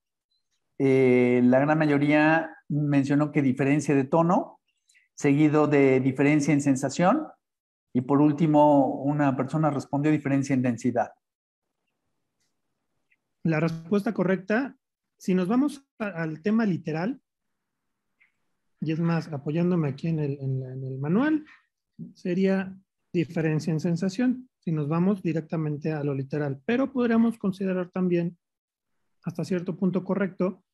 Speaker 3: la gran mayoría mencionó que diferencia de tono, seguido de diferencia en sensación, y por último, una persona respondió diferencia en densidad.
Speaker 1: La respuesta correcta, si nos vamos al tema literal, y es más, apoyándome aquí en el manual, sería diferencia en sensación, si nos vamos directamente a lo literal. Pero podríamos considerar también, hasta cierto punto correcto,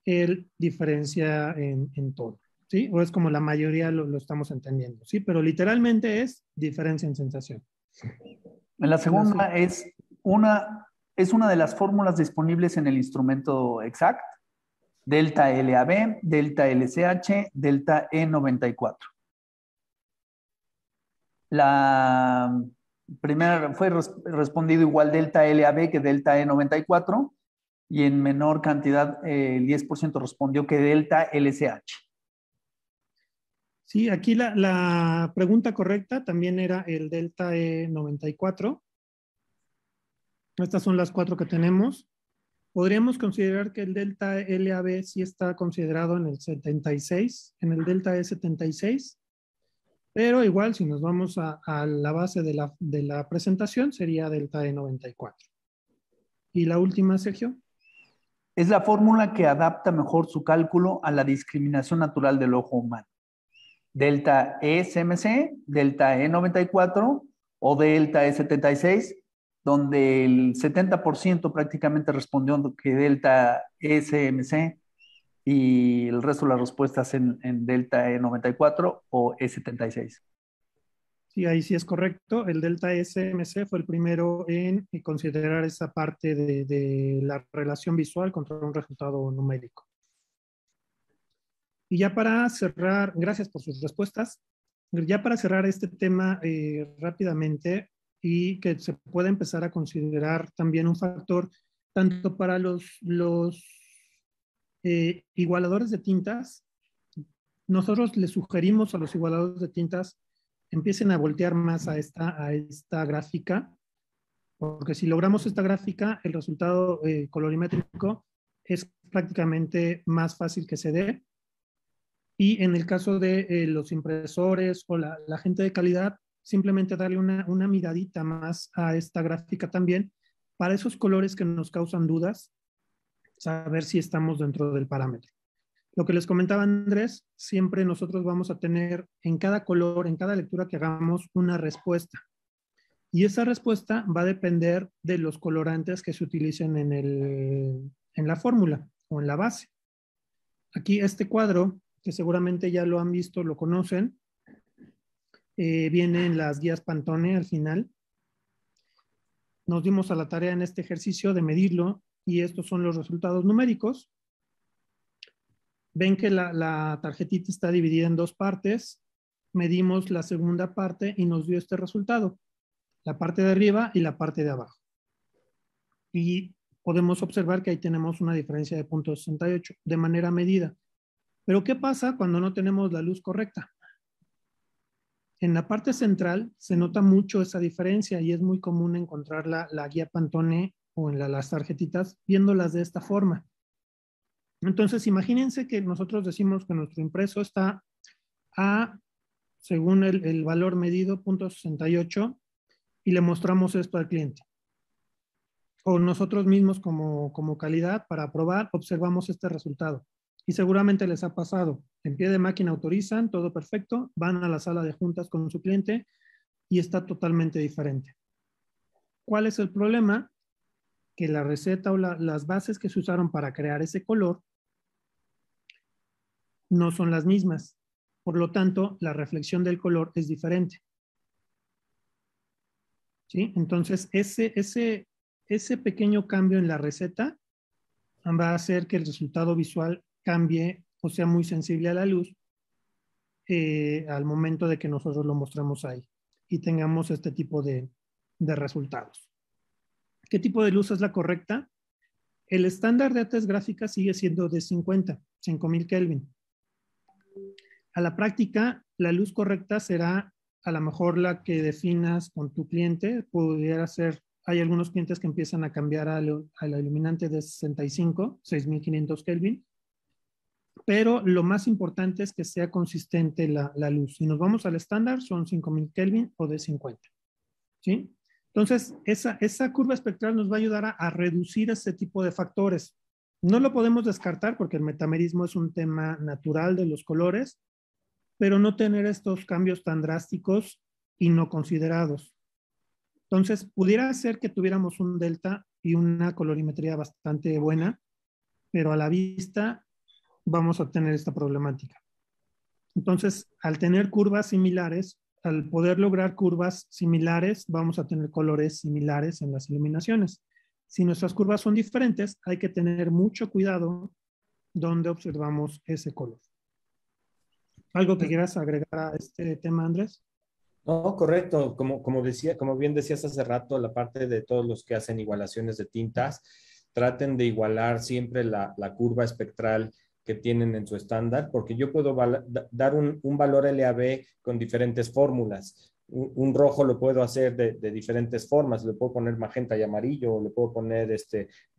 Speaker 1: el diferencia en tono, ¿sí? O es como la mayoría lo estamos entendiendo, ¿sí? Pero literalmente es diferencia en sensación.
Speaker 3: En la segunda es una de las fórmulas disponibles en el instrumento exact, delta LAB, delta LCH, delta E94. La primera fue respondido igual delta LAB que delta E94 y en menor cantidad el 10% respondió que delta LCH.
Speaker 1: Sí, aquí la pregunta correcta también era el delta E94. Estas son las 4 que tenemos. Podríamos considerar que el delta LAB sí está considerado en el 76, en el delta E76, pero igual si nos vamos a la base de la presentación sería delta E94. ¿Y la última, Sergio?
Speaker 3: Es la fórmula que adapta mejor su cálculo a la discriminación natural del ojo humano. Delta E-SMC, delta E94 o delta E76, donde el 70% prácticamente respondió que delta E-SMC y el resto de las respuestas en delta E94 o E76.
Speaker 1: Sí, ahí sí es correcto. El delta SMC fue el primero en considerar esa parte de la relación visual contra un resultado numérico. Y ya para cerrar, gracias por sus respuestas. Ya para cerrar este tema rápidamente y que se pueda empezar a considerar también un factor tanto para los igualadores de tintas. Nosotros les sugerimos a los igualadores de tintas empiecen a voltear más a esta gráfica, porque si logramos esta gráfica, el resultado colorimétrico es prácticamente más fácil que se dé. Y en el caso de los impresores o la gente de calidad, simplemente darle una miradita más a esta gráfica también para esos colores que nos causan dudas, saber si estamos dentro del parámetro. Lo que les comentaba Andrés, siempre nosotros vamos a tener en cada color, en cada lectura que hagamos, una respuesta. Y esa respuesta va a depender de los colorantes que se utilicen en la fórmula o en la base. Aquí este cuadro, que seguramente ya lo han visto, lo conocen, vienen las guías Pantone al final. Nos dimos a la tarea en este ejercicio de medirlo y estos son los resultados numéricos. Ven que la tarjetita está dividida en dos partes. Medimos la segunda parte y nos dio este resultado. La parte de arriba y la parte de abajo. Y podemos observar que ahí tenemos una diferencia de 0.68 de manera medida. Pero ¿qué pasa cuando no tenemos la luz correcta? En la parte central se nota mucho esa diferencia y es muy común encontrar la guía Pantone o en las tarjetitas viéndolas de esta forma. Entonces, imagínense que nosotros decimos que nuestro impreso está a, según el valor medido, 0.68 y le mostramos esto al cliente. O nosotros mismos como calidad para probar, observamos este resultado. Y seguramente les ha pasado. En pie de máquina autorizan, todo perfecto, van a la sala de juntas con su cliente y está totalmente diferente. ¿Cuál es el problema? Que la receta o las bases que se usaron para crear ese color no son las mismas. Por lo tanto, la reflexión del color es diferente. ¿Sí? Entonces, ese pequeño cambio en la receta va a hacer que el resultado visual cambie o sea muy sensible a la luz al momento de que nosotros lo mostramos ahí y tengamos este tipo de resultados. ¿Qué tipo de luz es la correcta? El estándar de artes gráficas sigue siendo de 5000 Kelvin. A la práctica, la luz correcta será a lo mejor la que definas con tu cliente. Pudiera ser, hay algunos clientes que empiezan a cambiar a la iluminante de 6500 Kelvin, pero lo más importante es que sea consistente la luz. Si nos vamos al estándar, son 5000 Kelvin o de 50. ¿Sí? Entonces, esa curva espectral nos va a ayudar a reducir ese tipo de factores. No lo podemos descartar porque el metamerismo es un tema natural de los colores, pero no tener estos cambios tan drásticos y no considerados. Entonces, pudiera ser que tuviéramos un delta y una colorimetría bastante buena, pero a la vista vamos a tener esta problemática. Entonces, al tener curvas similares, al poder lograr curvas similares, vamos a tener colores similares en las iluminaciones. Si nuestras curvas son diferentes, hay que tener mucho cuidado donde observamos ese color. ¿Algo que quieras agregar a este tema, Andrés?
Speaker 2: No, correcto. Como bien decías hace rato, la parte de todos los que hacen igualaciones de tintas, traten de igualar siempre la curva espectral que tienen en su estándar, porque yo puedo dar un valor LAB con diferentes fórmulas. Un rojo lo puedo hacer de diferentes formas, le puedo poner magenta y amarillo, o le puedo poner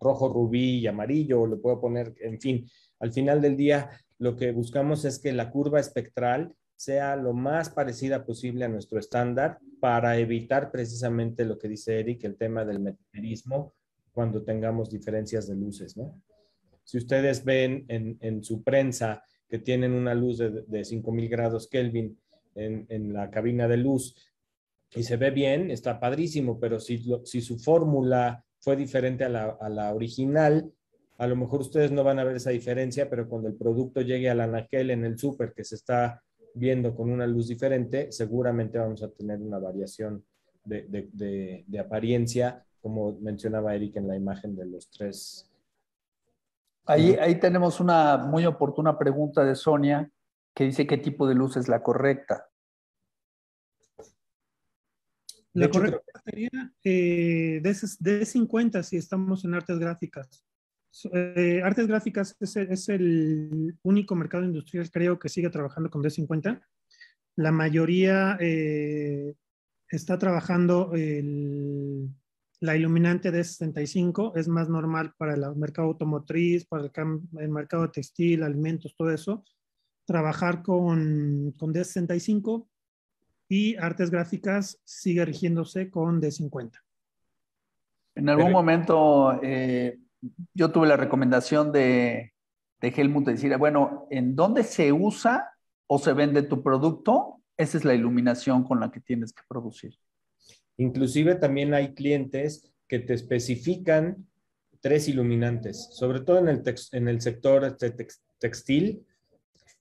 Speaker 2: rojo, rubí y amarillo, o le puedo poner, en fin, al final del día lo que buscamos es que la curva espectral sea lo más parecida posible a nuestro estándar para evitar precisamente lo que dice Eric, el tema del metamerismo, cuando tengamos diferencias de luces, ¿no? Si ustedes ven en su prensa que tienen una luz de 5000 grados Kelvin en la cabina de luz y se ve bien, está padrísimo, pero si su fórmula fue diferente a la original, a lo mejor ustedes no van a ver esa diferencia, pero cuando el producto llegue al anaquel en el súper que se está viendo con una luz diferente, seguramente vamos a tener una variación de apariencia, como mencionaba Eric en la imagen de los tres.
Speaker 3: Ahí tenemos una muy oportuna pregunta de Sonia que dice qué tipo de luz es la correcta.
Speaker 1: La correcta sería de 50 si estamos en artes gráficas. Artes gráficas es el único mercado industrial, creo, que sigue trabajando con D50. La mayoría está trabajando la iluminante D65, es más normal para el mercado automotriz, para el mercado textil, alimentos, todo eso. Trabajar con D65 y artes gráficas sigue rigiéndose con D50.
Speaker 3: En algún momento yo tuve la recomendación de Helmut de decir, bueno, ¿en dónde se usa o se vende tu producto? Esa es la iluminación con la que tienes que producir.
Speaker 2: Inclusive también hay clientes que te especifican 3 iluminantes, sobre todo en el sector textil,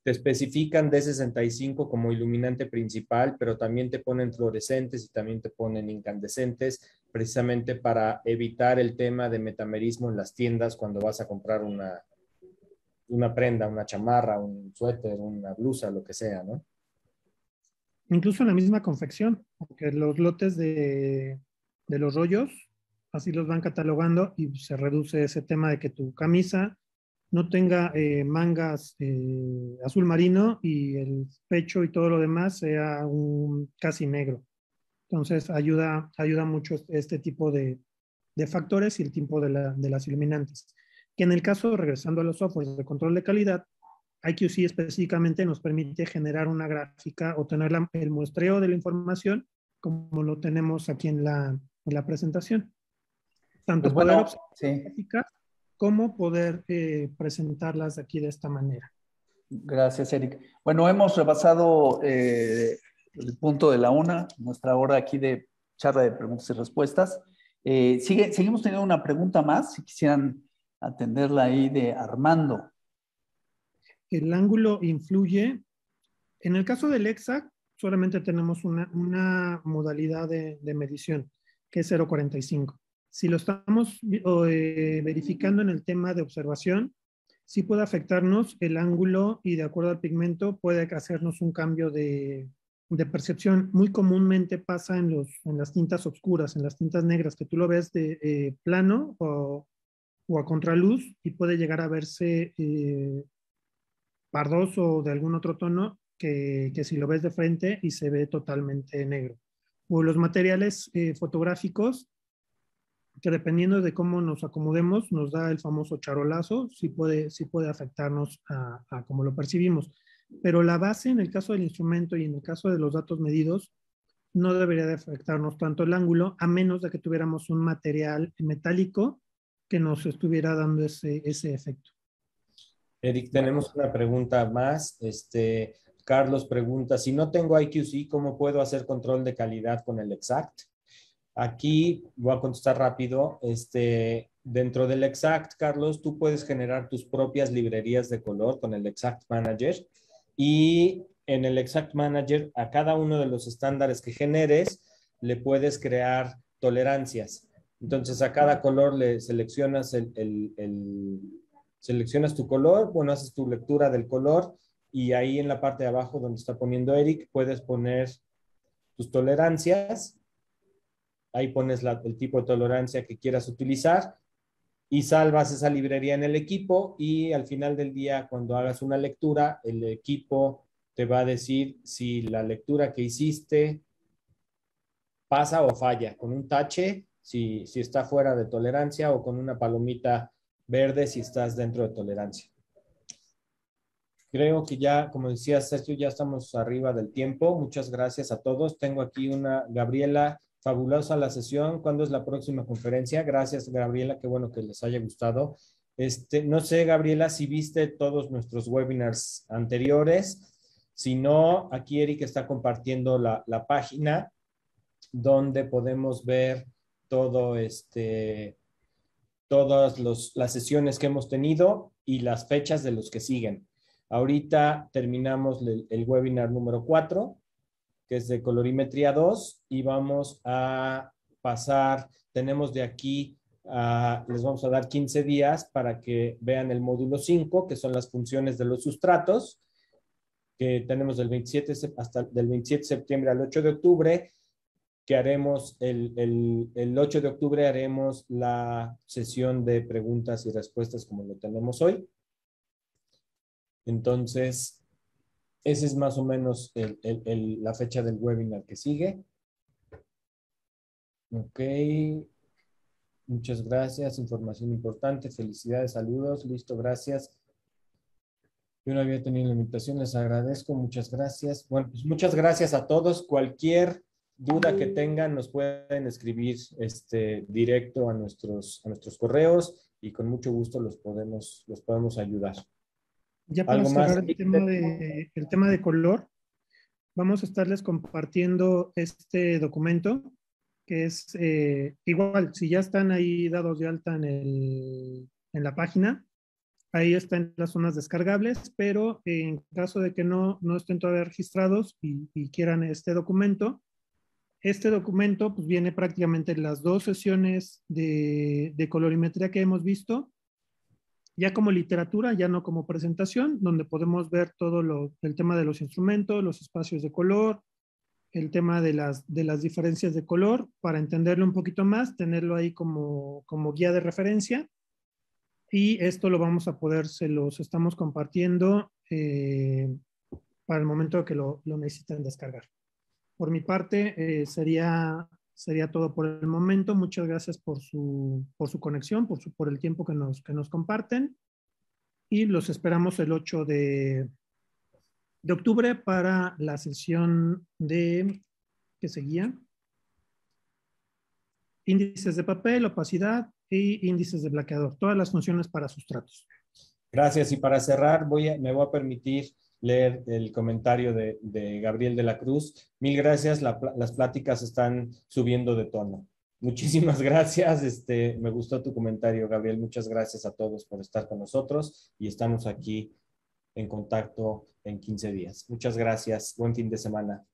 Speaker 2: te especifican D65 como iluminante principal, pero también te ponen fluorescentes y también te ponen incandescentes, precisamente para evitar el tema de metamerismo en las tiendas cuando vas a comprar una prenda, una chamarra, un suéter, una blusa, lo que sea, ¿no?
Speaker 1: Incluso en la misma confección, porque los lotes de los rollos, así los van catalogando y se reduce ese tema de que tu camisa no tenga mangas azul marino y el pecho y todo lo demás sea casi negro. Entonces ayuda mucho este tipo de factores y el tipo de las iluminantes. Que en el caso, regresando a los softwares de control de calidad, IQC específicamente nos permite generar una gráfica o tener el muestreo de la información como lo tenemos aquí en la presentación. Tanto
Speaker 3: pues
Speaker 1: poder
Speaker 3: bueno,
Speaker 1: observar
Speaker 3: sí.
Speaker 1: gráficas como poder presentarlas aquí de esta manera.
Speaker 3: Gracias, Eric. Bueno, hemos repasado el punto de la 1, nuestra hora aquí de charla de preguntas y respuestas. Seguimos teniendo una pregunta más, si quisieran atenderla ahí de Armando.
Speaker 1: El ángulo influye. En el caso del EXAC, solamente tenemos una modalidad de medición, que es 0.45. Si lo estamos verificando en el tema de observación, sí puede afectarnos el ángulo y de acuerdo al pigmento puede hacernos un cambio de percepción. Muy comúnmente pasa en las tintas oscuras, en las tintas negras, que tú lo ves de plano o a contraluz y puede llegar a verse pardoso o de algún otro tono que si lo ves de frente y se ve totalmente negro. O los materiales fotográficos, que dependiendo de cómo nos acomodemos, nos da el famoso charolazo, sí puede afectarnos a cómo lo percibimos. Pero la base en el caso del instrumento y en el caso de los datos medidos, no debería de afectarnos tanto el ángulo, a menos de que tuviéramos un material metálico que nos estuviera dando ese efecto.
Speaker 2: Eric, tenemos una pregunta más. Carlos pregunta, si no tengo IQC, ¿cómo puedo hacer control de calidad con el Exact? Aquí voy a contestar rápido. Dentro del Exact, Carlos, tú puedes generar tus propias librerías de color con el Exact Manager y en el Exact Manager a cada uno de los estándares que generes le puedes crear tolerancias. Entonces a cada color le seleccionas seleccionas tu color, bueno, haces tu lectura del color y ahí en la parte de abajo donde está poniendo Eric puedes poner tus tolerancias. Ahí pones el tipo de tolerancia que quieras utilizar y salvas esa librería en el equipo y al final del día, cuando hagas una lectura, el equipo te va a decir si la lectura que hiciste pasa o falla, con un tache si está fuera de tolerancia o con una palomita verde si estás dentro de tolerancia. Creo que ya, como decía Sergio, ya estamos arriba del tiempo. Muchas gracias a todos. Tengo aquí una Gabriela. Fabulosa la sesión. ¿Cuándo es la próxima conferencia? Gracias, Gabriela. Qué bueno que les haya gustado. No sé, Gabriela, si viste todos nuestros webinars anteriores. Si no, aquí Eric está compartiendo la página donde podemos ver todo todas las sesiones que hemos tenido y las fechas de los que siguen. Ahorita terminamos el webinar número 4, que es de colorimetría 2, y vamos a pasar, tenemos de aquí, les vamos a dar 15 días para que vean el módulo 5, que son las funciones de los sustratos, que tenemos del 27 de septiembre al 8 de octubre, que haremos el 8 de octubre haremos la sesión de preguntas y respuestas como lo tenemos hoy. Entonces, esa es más o menos la fecha del webinar que sigue. Ok. Muchas gracias. Información importante. Felicidades, saludos. Listo, gracias. Yo no había tenido la invitación. Les agradezco. Muchas gracias. Bueno, pues muchas gracias a todos. Cualquier duda que tengan nos pueden escribir directo a nuestros correos y con mucho gusto los podemos ayudar.
Speaker 1: Ya para
Speaker 2: ¿Algo más?
Speaker 1: cerrar el tema de color, vamos a estarles compartiendo este documento que es igual, si ya están ahí dados de alta en la página, ahí están las zonas descargables, pero en caso de que no estén todavía registrados y quieran este documento pues viene prácticamente las 2 sesiones de colorimetría que hemos visto, ya como literatura, ya no como presentación, donde podemos ver todo el tema de los instrumentos, los espacios de color, el tema de las diferencias de color, para entenderlo un poquito más, tenerlo ahí como guía de referencia. Y esto lo vamos a poder, se los estamos compartiendo para el momento que lo necesiten descargar. Por mi parte, sería todo por el momento. Muchas gracias por su conexión, por el tiempo que nos comparten. Y los esperamos el 8 de octubre para la sesión que seguía. Índices de papel, opacidad y índices de blanqueador. Todas las funciones para sustratos.
Speaker 2: Gracias. Y para cerrar, me voy a permitir leer el comentario de Gabriel de la Cruz. Mil gracias. Las pláticas están subiendo de tono. Muchísimas gracias. Me gustó tu comentario, Gabriel. Muchas gracias a todos por estar con nosotros y estamos aquí en contacto en 15 días. Muchas gracias. Buen fin de semana.